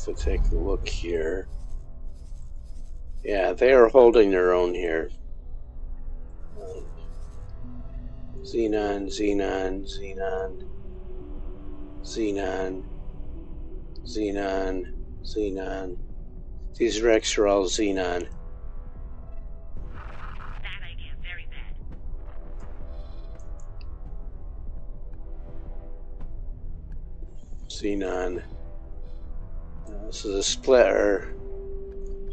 So take a look here. Yeah, they are holding their own here. Xenon, Xenon, Xenon, Xenon, Xenon, Xenon. These wrecks are all Xenon. That idea, very bad. Xenon. So the split are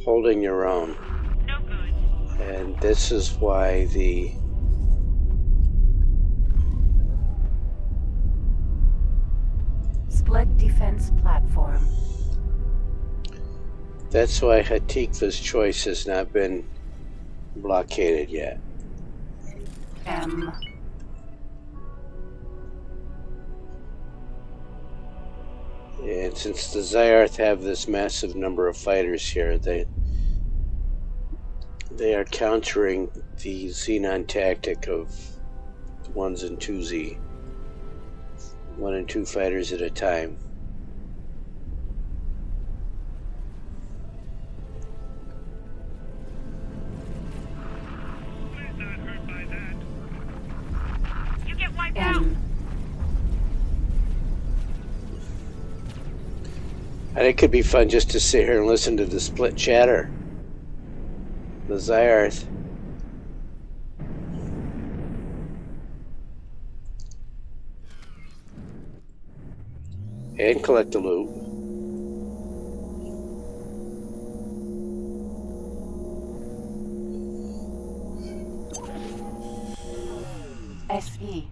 holding their own. No good. And this is why the Split defense platform. that's why Hatikva's choice has not been blockaded yet. M. And since the Zyarth have this massive number of fighters here, they are countering the Xenon tactic of 1s and 2Z. 1 and 2 fighters at a time. Please not hurt by that. You get wiped out. M. And it could be fun just to sit here and listen to the split chatter. The Zyarth. And collect the loot. SE.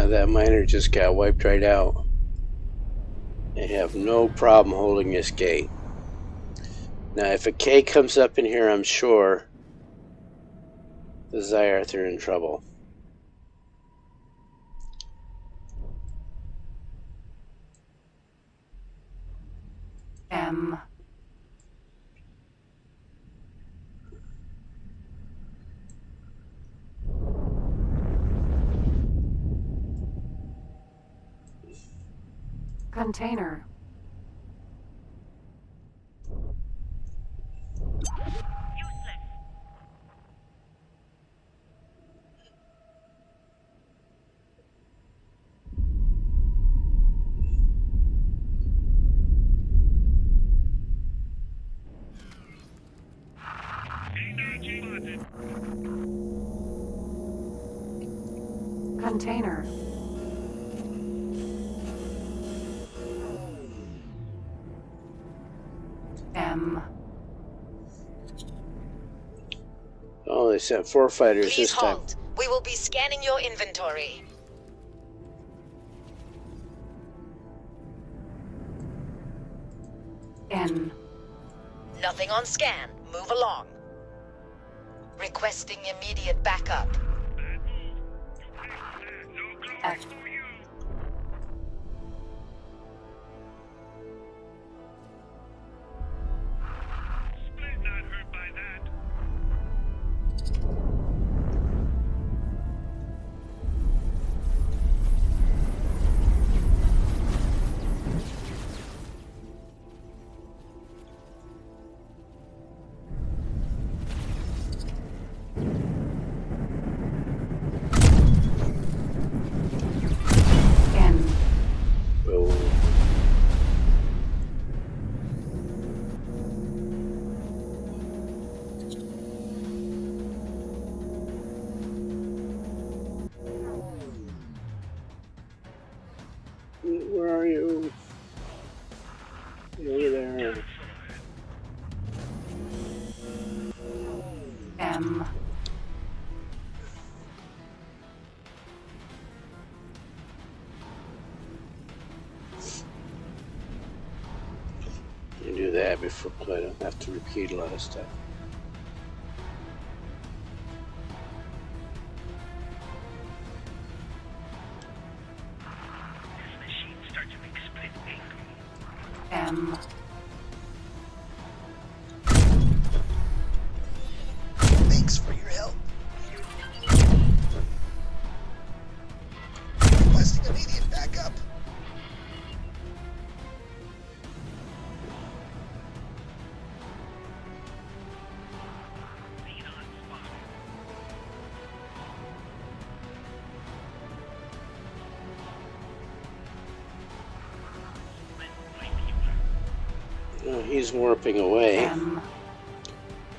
That miner just got wiped right out. They have no problem holding this gate. Now, if a K comes up in here, I'm sure the Zyarth are in trouble. M. Container. Useless. Energy spotted. Container. M. Oh, they sent 4 fighters Please this time. halt. We will be scanning your inventory. N. Nothing on scan. Move along. Requesting immediate backup. Bad move. You paid for that. No glory F. for you. Please not hurt by that. N. Oh. Where are you? Over there. M. You do that before I don't have to repeat a lot of stuff. Thanks for your help. Requesting immediate backup. Oh, he's warping away. M.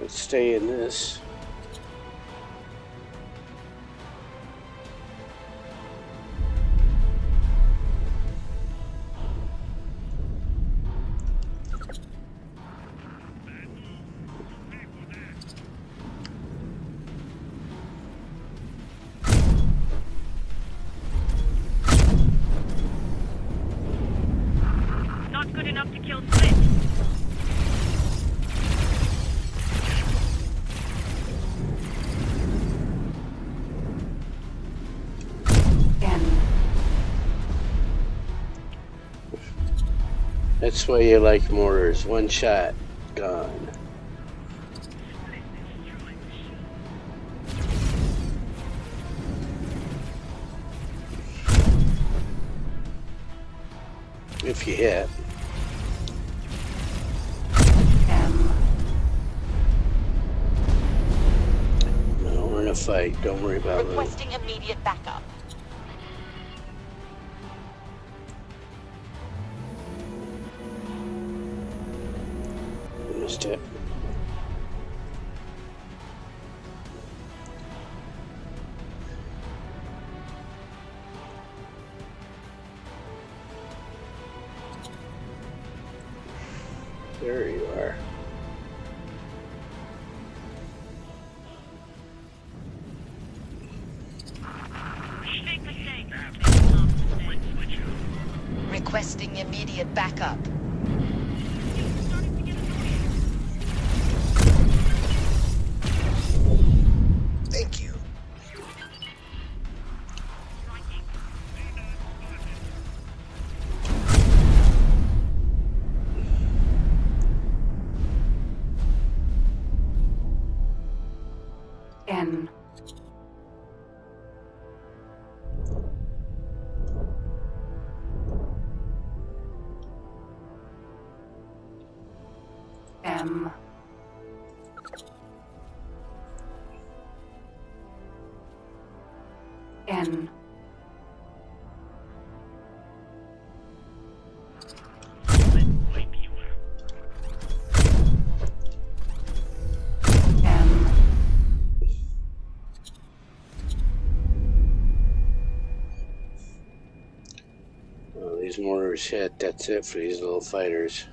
Let's stay in this. Not good enough to kill Split. N. That's why you like mortars. One shot, gone. If you hit. M. No, we're in a fight. Don't worry about it. Requesting immediate backup. Missed it. There you are. Big mistake. Requesting immediate backup. Starting to get annoying. Thank you. Striking. N. M. N. M. Well, these mortars hit. That's it for these little fighters.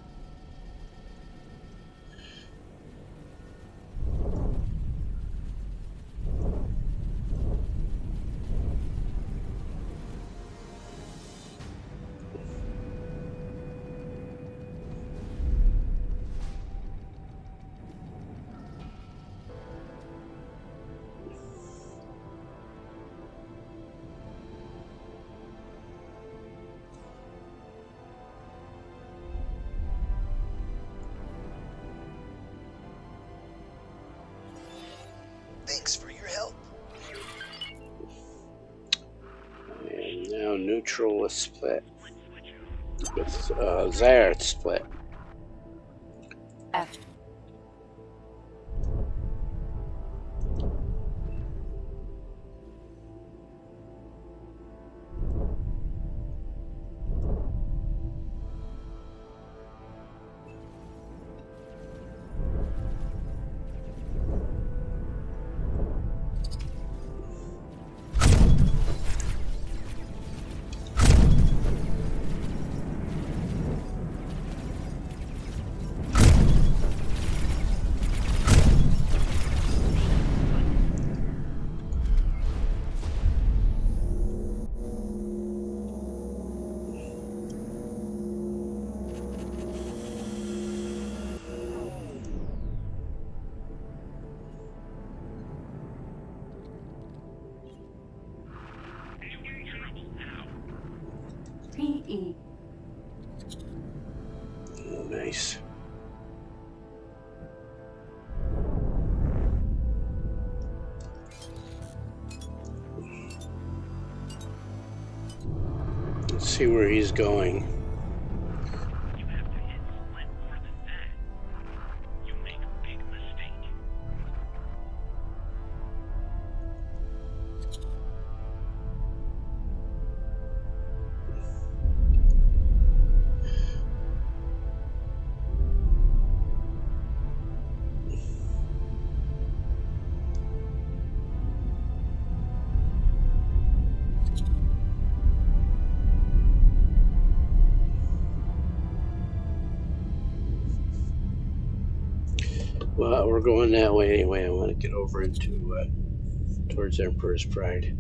Thanks for your help. And now neutral is split. With Zayat split. F. P-E. Oh, nice. see where he's going. You have to hit Split more than that. You make a big mistake. Well, we're going that way anyway. I want to get over into towards Emperor's Pride.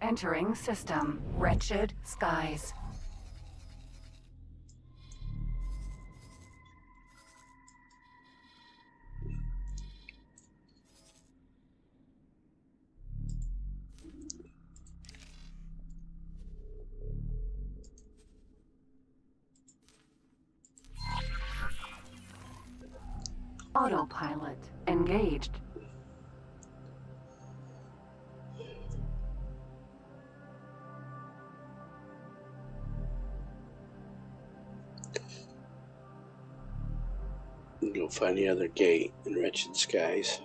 Entering system. Wretched skies. Autopilot engaged. Go find the other gate in Wretched Skies.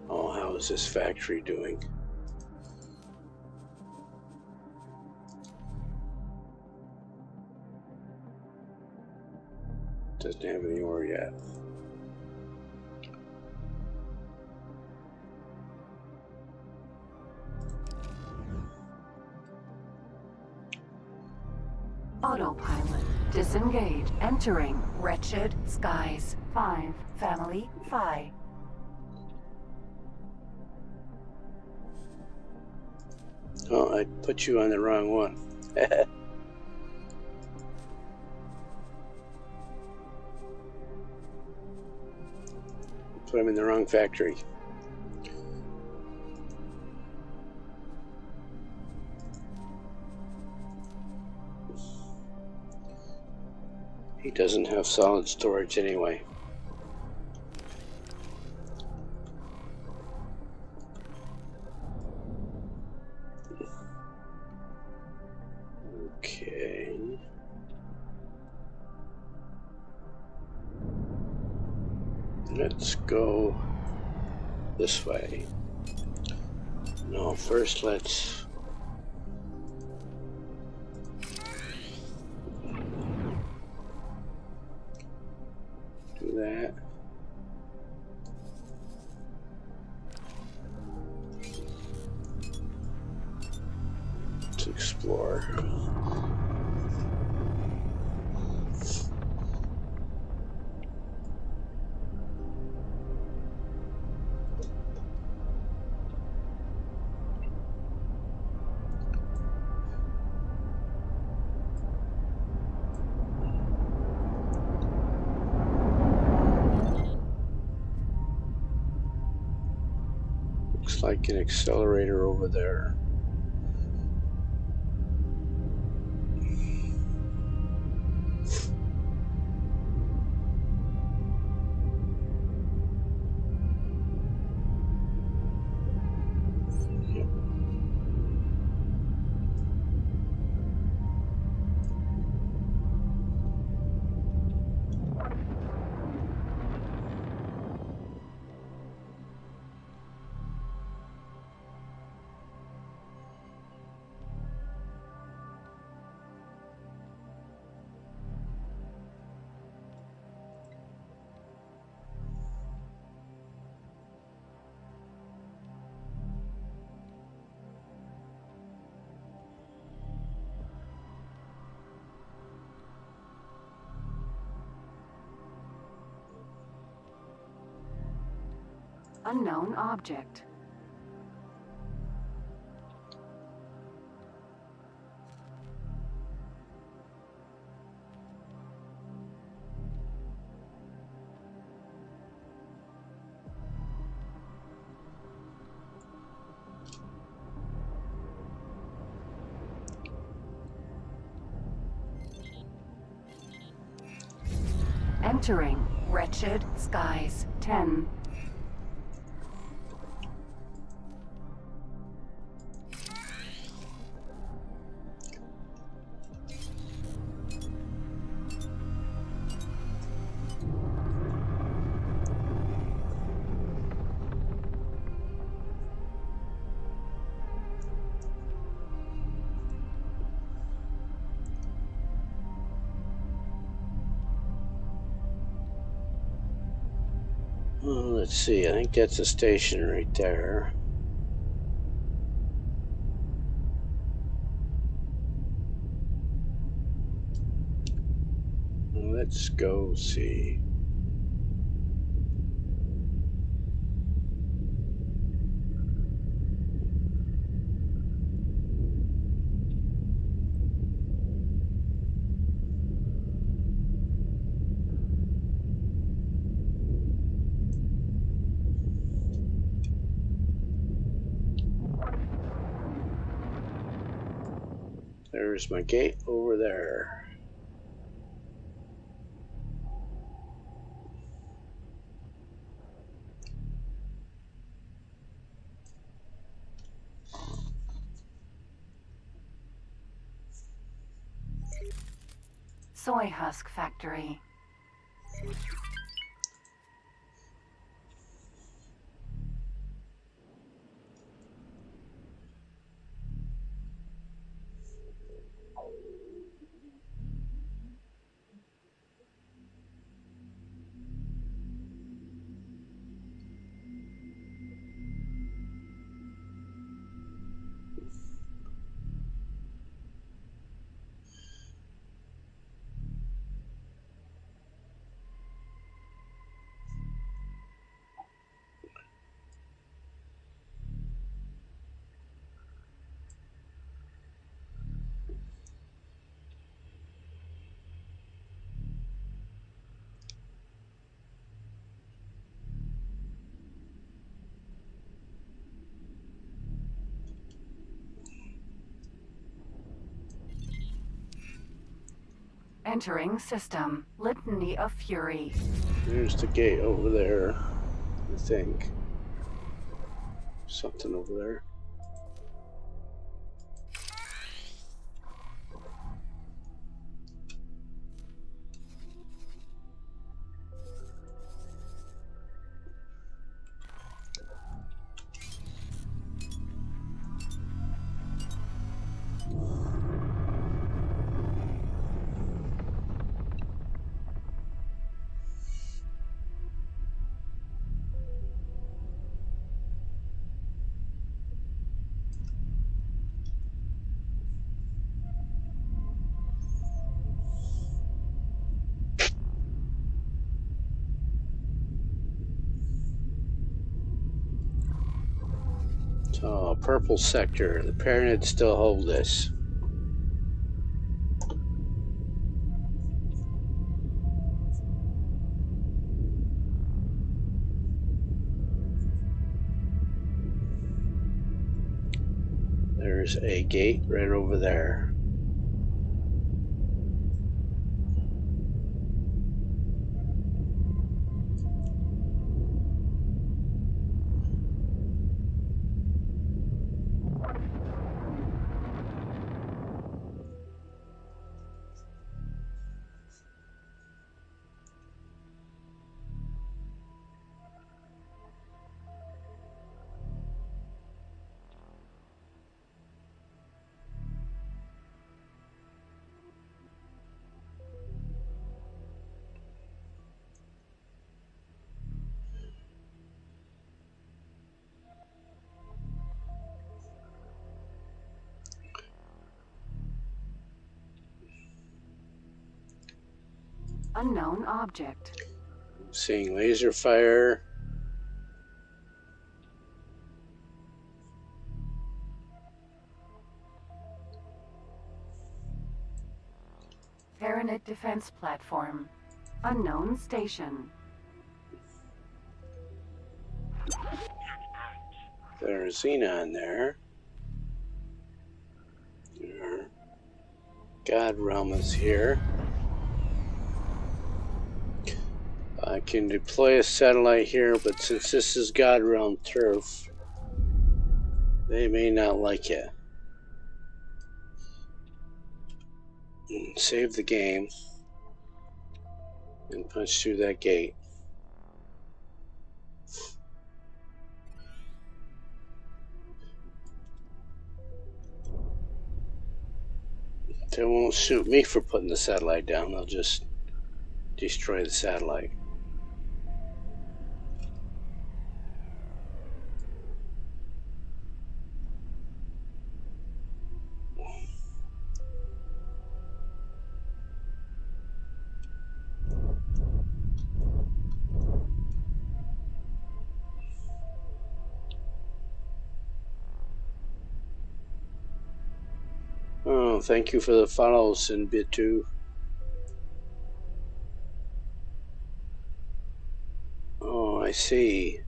Oh, how is this factory doing? Doesn't have any ore yet. Autopilot disengage. Entering Wretched Skies. 5. Family Phi. Oh, I put you on the wrong one. Put him in the wrong factory. He doesn't have solid storage anyway. Okay. Let's go this way. No, first let's do that. Let's explore. Looks like an accelerator over there. Unknown object. Entering Wretched Skies 10. Let's see, I think that's a station right there. Let's go see. There's my gate over there. Soy husk factory. Entering system. Litany of Fury. There's the gate over there, I think. Something over there. Oh, purple sector. The Pyramids still hold this. There's a gate right over there. Unknown object. Seeing laser fire. Tyranid defense platform. Unknown station. There's Xenon there. Our God realm is here. I can deploy a satellite here, but since this is God realm turf, they may not like it. Save the game and punch through that gate. They won't shoot me for putting the satellite down. They'll just destroy the satellite. Oh, thank you for the follows in bit 2. Oh, I see.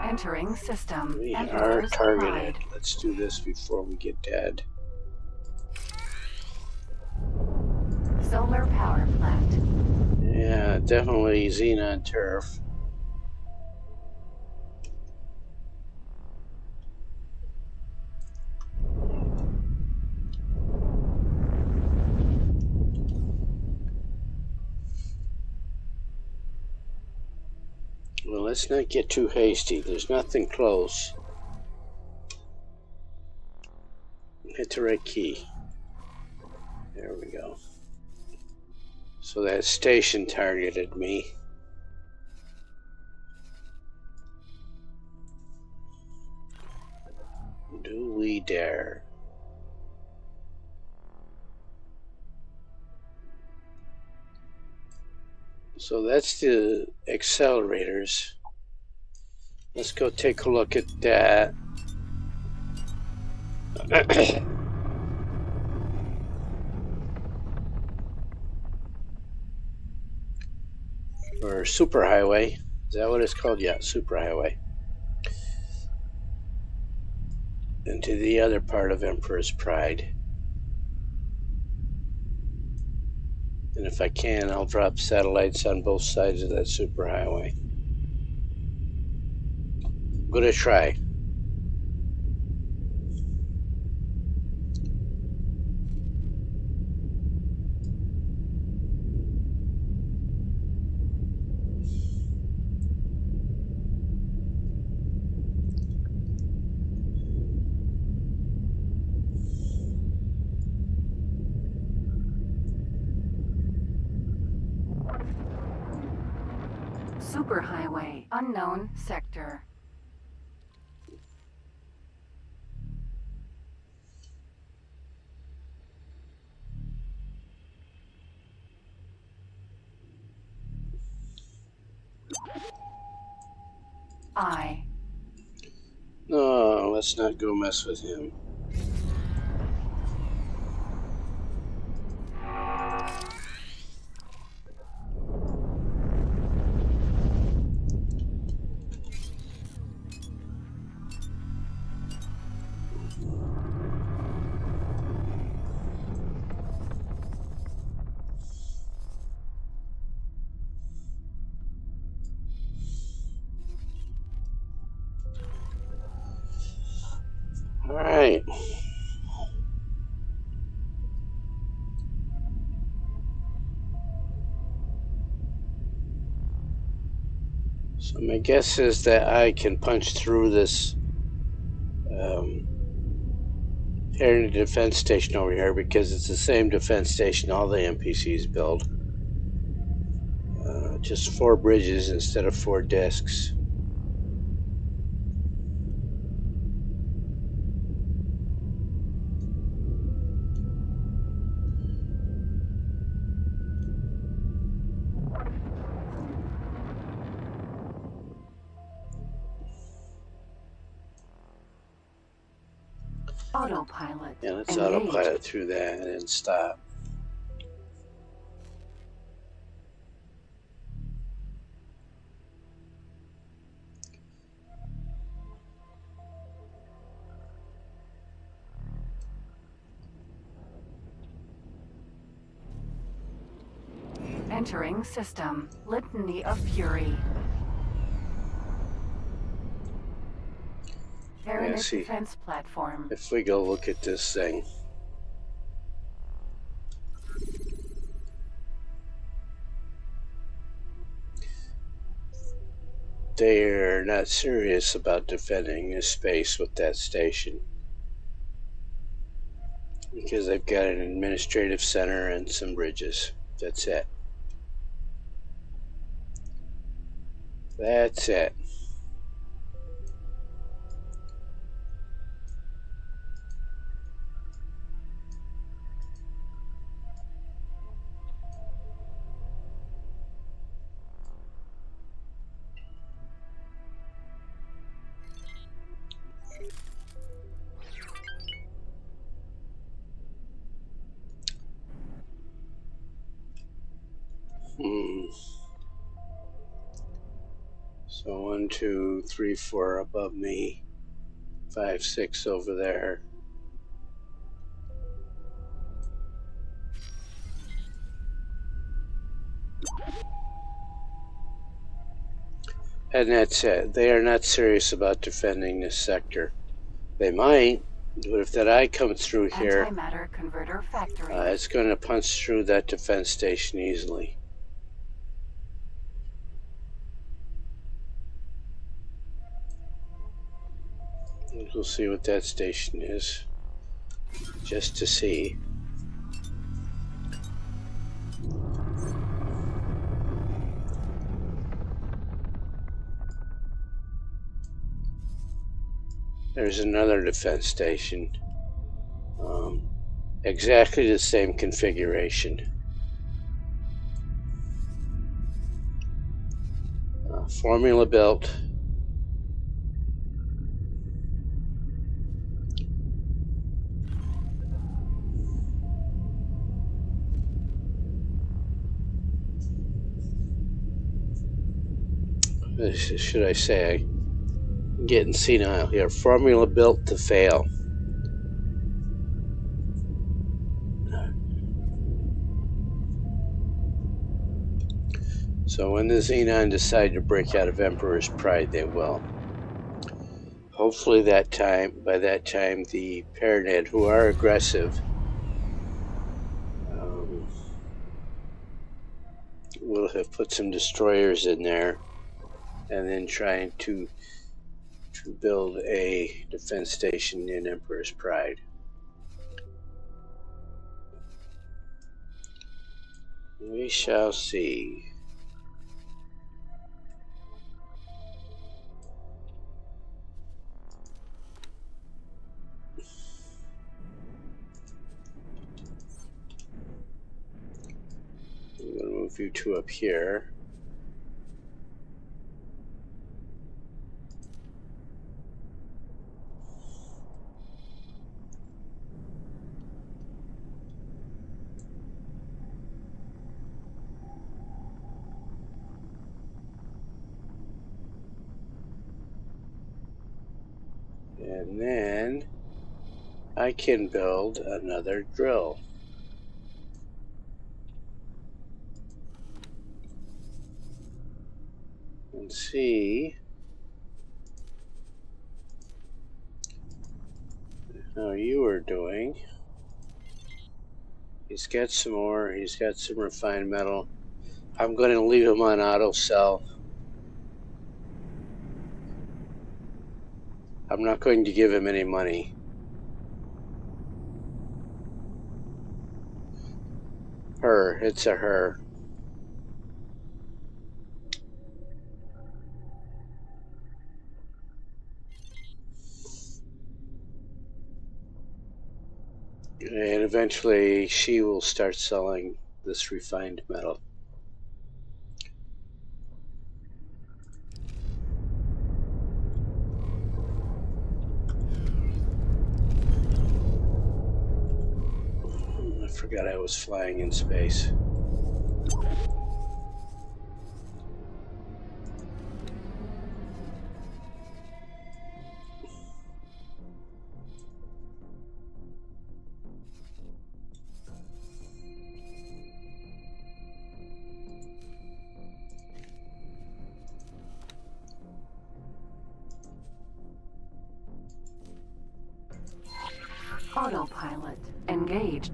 Entering system. We are Emperor's targeted. Pride. Let's do this before we get dead. Solar power plant. Yeah, definitely Xenon turf. Well, let's not get too hasty. There's nothing close. Hit the right key. There we go. So that station targeted me. Do we dare? So that's the accelerators. Let's go take a look at that. Or superhighway. Is that what it's called? Yeah, superhighway. Into the other part of Emperor's Pride. And if I can, I'll drop satellites on both sides of that superhighway. Gonna try. Superhighway. Unknown sector. I. No, let's not go mess with him. All right. So my guess is that I can punch through this air defense station over here because it's the same defense station all the NPCs build. Just 4 bridges instead of 4 discs. Autopilot. Yeah, let's engaged. autopilot through that and then stop. Entering system. Litany of Fury. Aeronate see. defense platform. If we go look at this thing. They're not serious about defending this space with that station. Because they've got an administrative center and some bridges. That's it. That's it. So 1, 2, 3, 4 above me, 5, 6 over there. And that's it. They are not serious about defending this sector. They might, but if that eye comes through here, Antimatter converter factory. it's going to punch through that defense station easily. We'll see what that station is, just to see. There's another defense station. Exactly the same configuration. Formula built. Should I say, I'm getting senile here. Formula built to fail. So when the Xenon decide to break out of Emperor's Pride, they will. Hopefully by that time, the Paranid, who are aggressive, will have put some destroyers in there, and then trying to build a defense station in Emperor's Pride. We shall see. I'm going to move you two up here. And then I can build another drill. And see how you are doing. He's got some ore, he's got some refined metal. I'm going to leave him on auto sell. I'm not going to give him any money. Her, it's a her. And eventually she will start selling this refined metal. forgot I was flying in space. Autopilot engaged.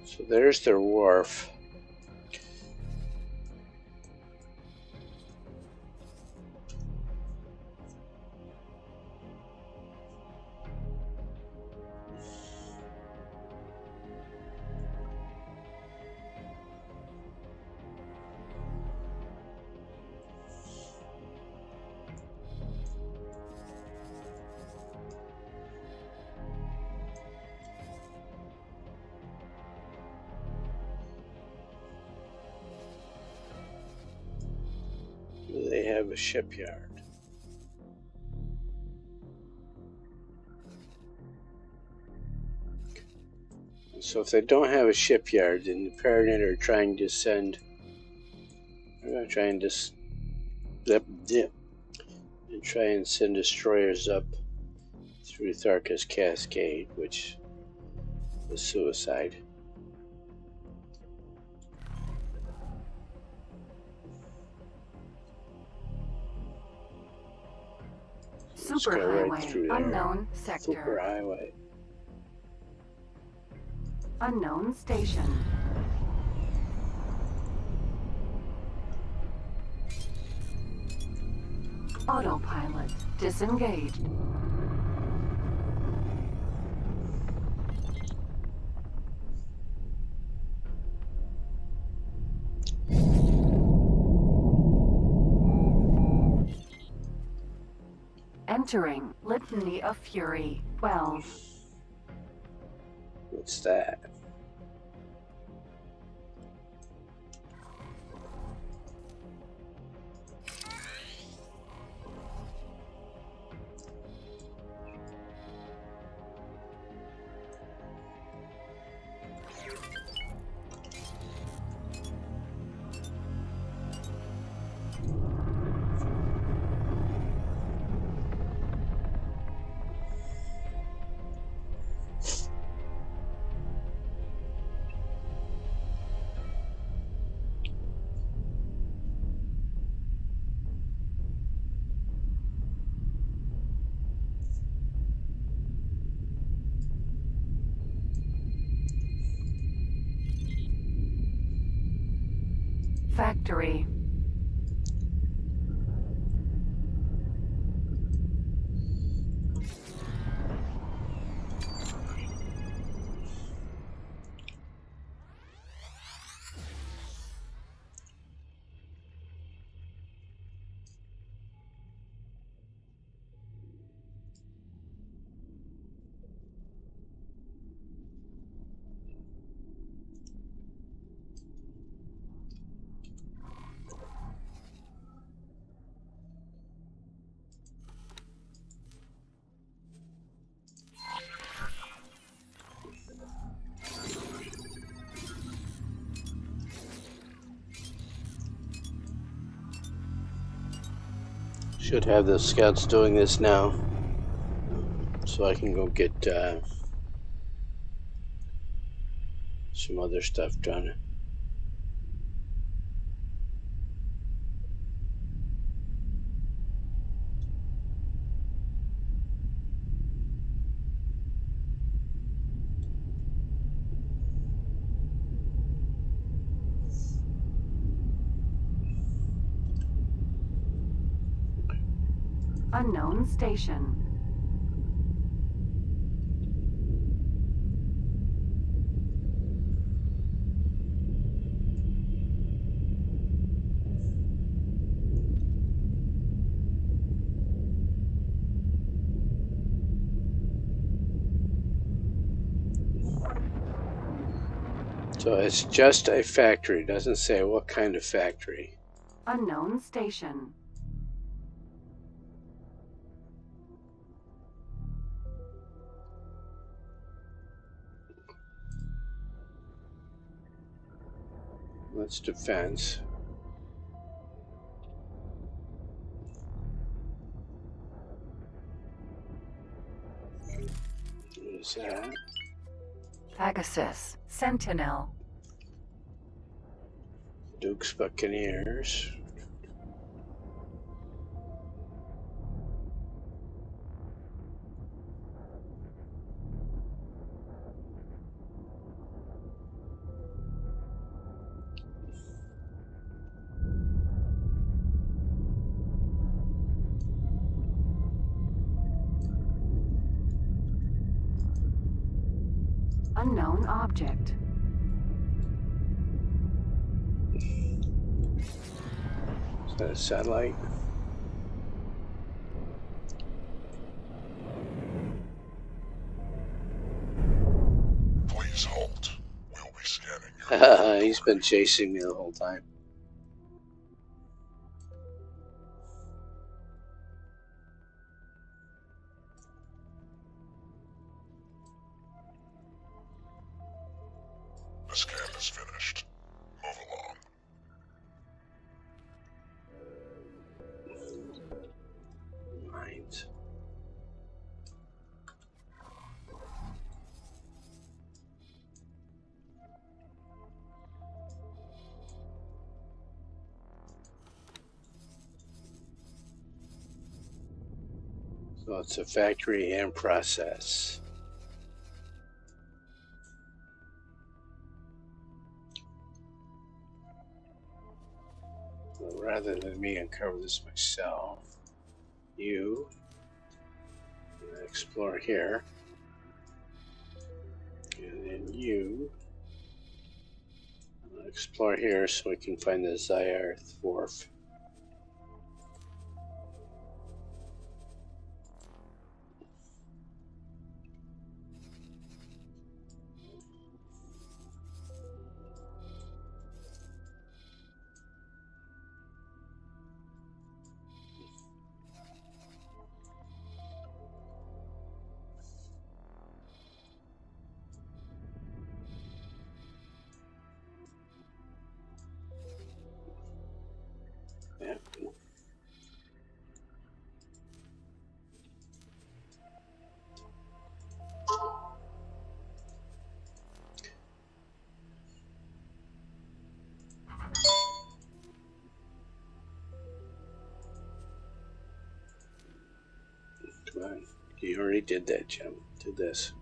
So there's their wharf. They have a shipyard. So if they don't have a shipyard, then the Paranet are trying to send. They're going to try and just and try and send destroyers up through Tharka's Cascade, which is suicide. Let's go right Superhighway. through there. Unknown sector. Superhighway. Unknown station. Autopilot disengaged. Entering Litany of Fury 12. What's that? Factory. Should have the scouts doing this now, so I can go get some other stuff done. Unknown station. So it's just a factory. It doesn't say what kind of factory. Unknown station. That's defense. What is that? Pegasus. Sentinel. Duke's Buccaneers. Unknown object. Is that a satellite? Please halt. We'll be scanning your He's been chasing me the whole time. The scan is finished. Move along. Mines. So it's a factory and process. So rather than me uncover this myself, you explore here, and then you explore here so we can find the Zyarth Wharf. Yeah. Come on. You already did that, Jim. Did this.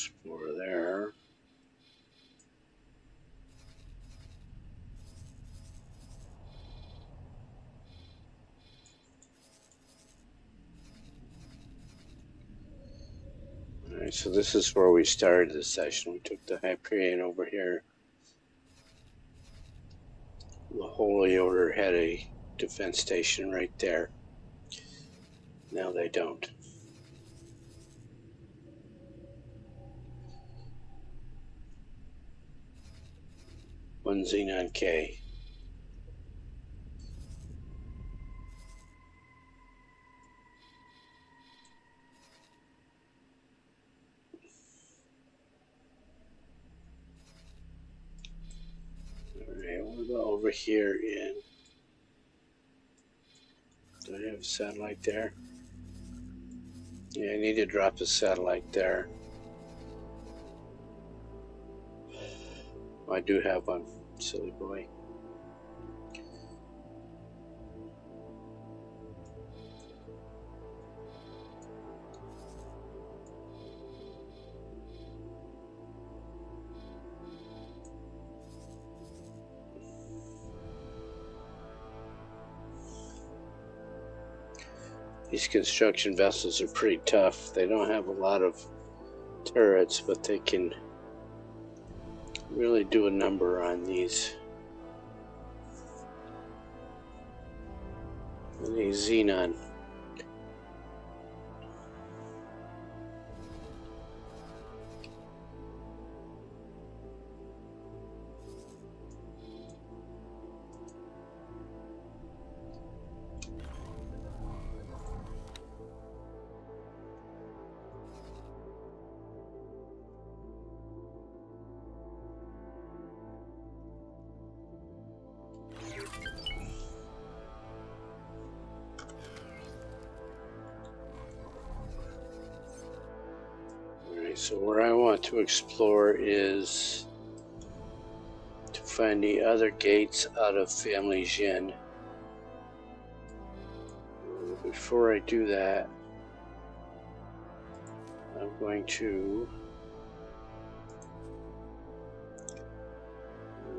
explore there. Alright, so this is where we started the session. We took the Hyperion over here. The Holy Order had a defense station right there. Now they don't. One Xenon K. Alright, what about over here in... Do I have a satellite there? Yeah, I need to drop a satellite there. I do have one, silly boy. These construction vessels are pretty tough. They don't have a lot of turrets, but they can really do a number on these Xenon. So where I want to explore is to find the other gates out of Family Jin. Before I do that, I'm going to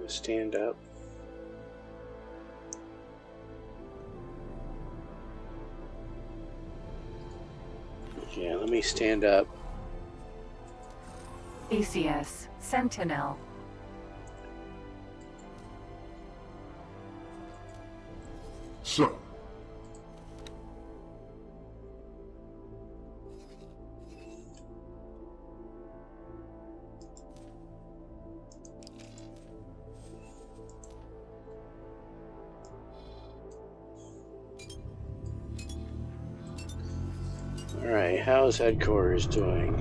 stand up. Yeah, let me stand up. ACS Sentinel. So, Alright, how's headquarters doing?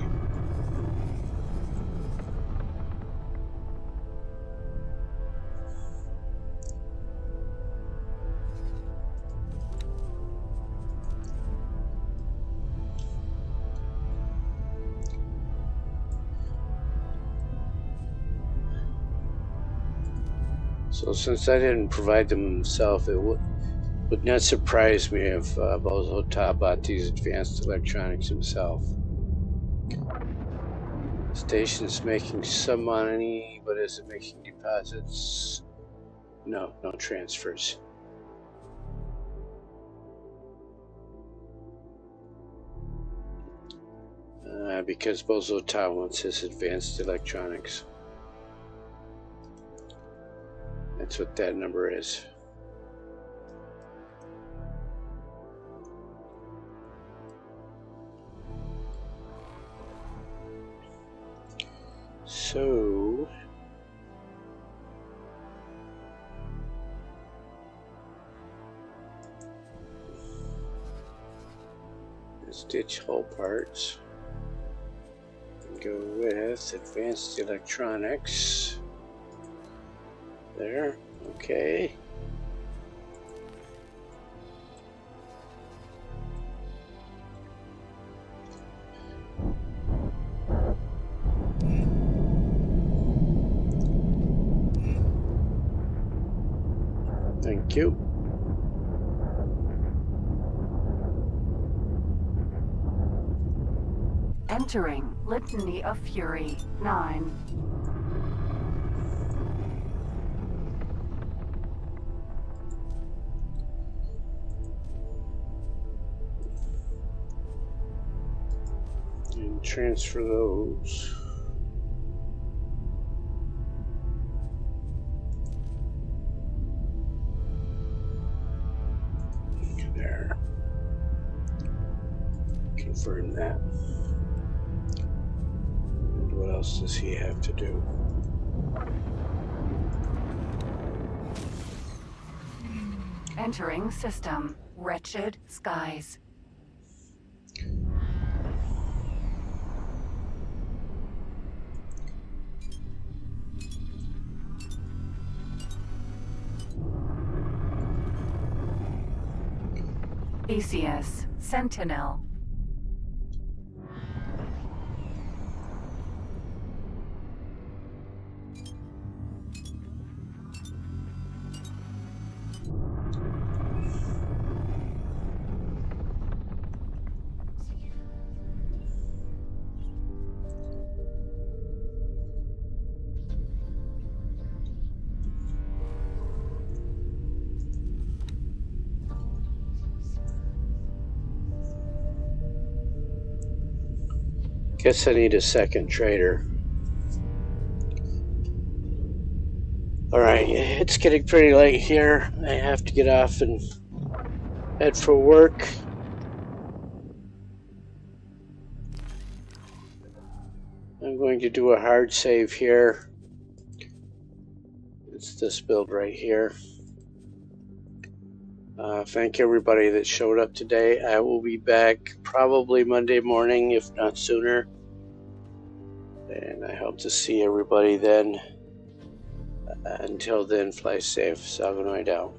So since I didn't provide them himself, it would not surprise me if Bozo Ta bought these advanced electronics himself. The station's making some money, but is it making deposits? No, no transfers. Because Bozo Ta wants his advanced electronics. That's what that number is. So let's ditch hull parts and go with advanced electronics. There, okay. Thank you. Entering Litany of Fury 9. And transfer those. There. Confirm that. And what else does he have to do? Entering system. Wretched skies. Theseus. Sentinel. Guess I need a second trader. Alright, it's getting pretty late here. I have to get off and head for work. I'm going to do a hard save here. It's this build right here. Thank everybody that showed up today. I will be back probably Monday morning, if not sooner. And I hope to see everybody then. Until then, fly safe. Salve out.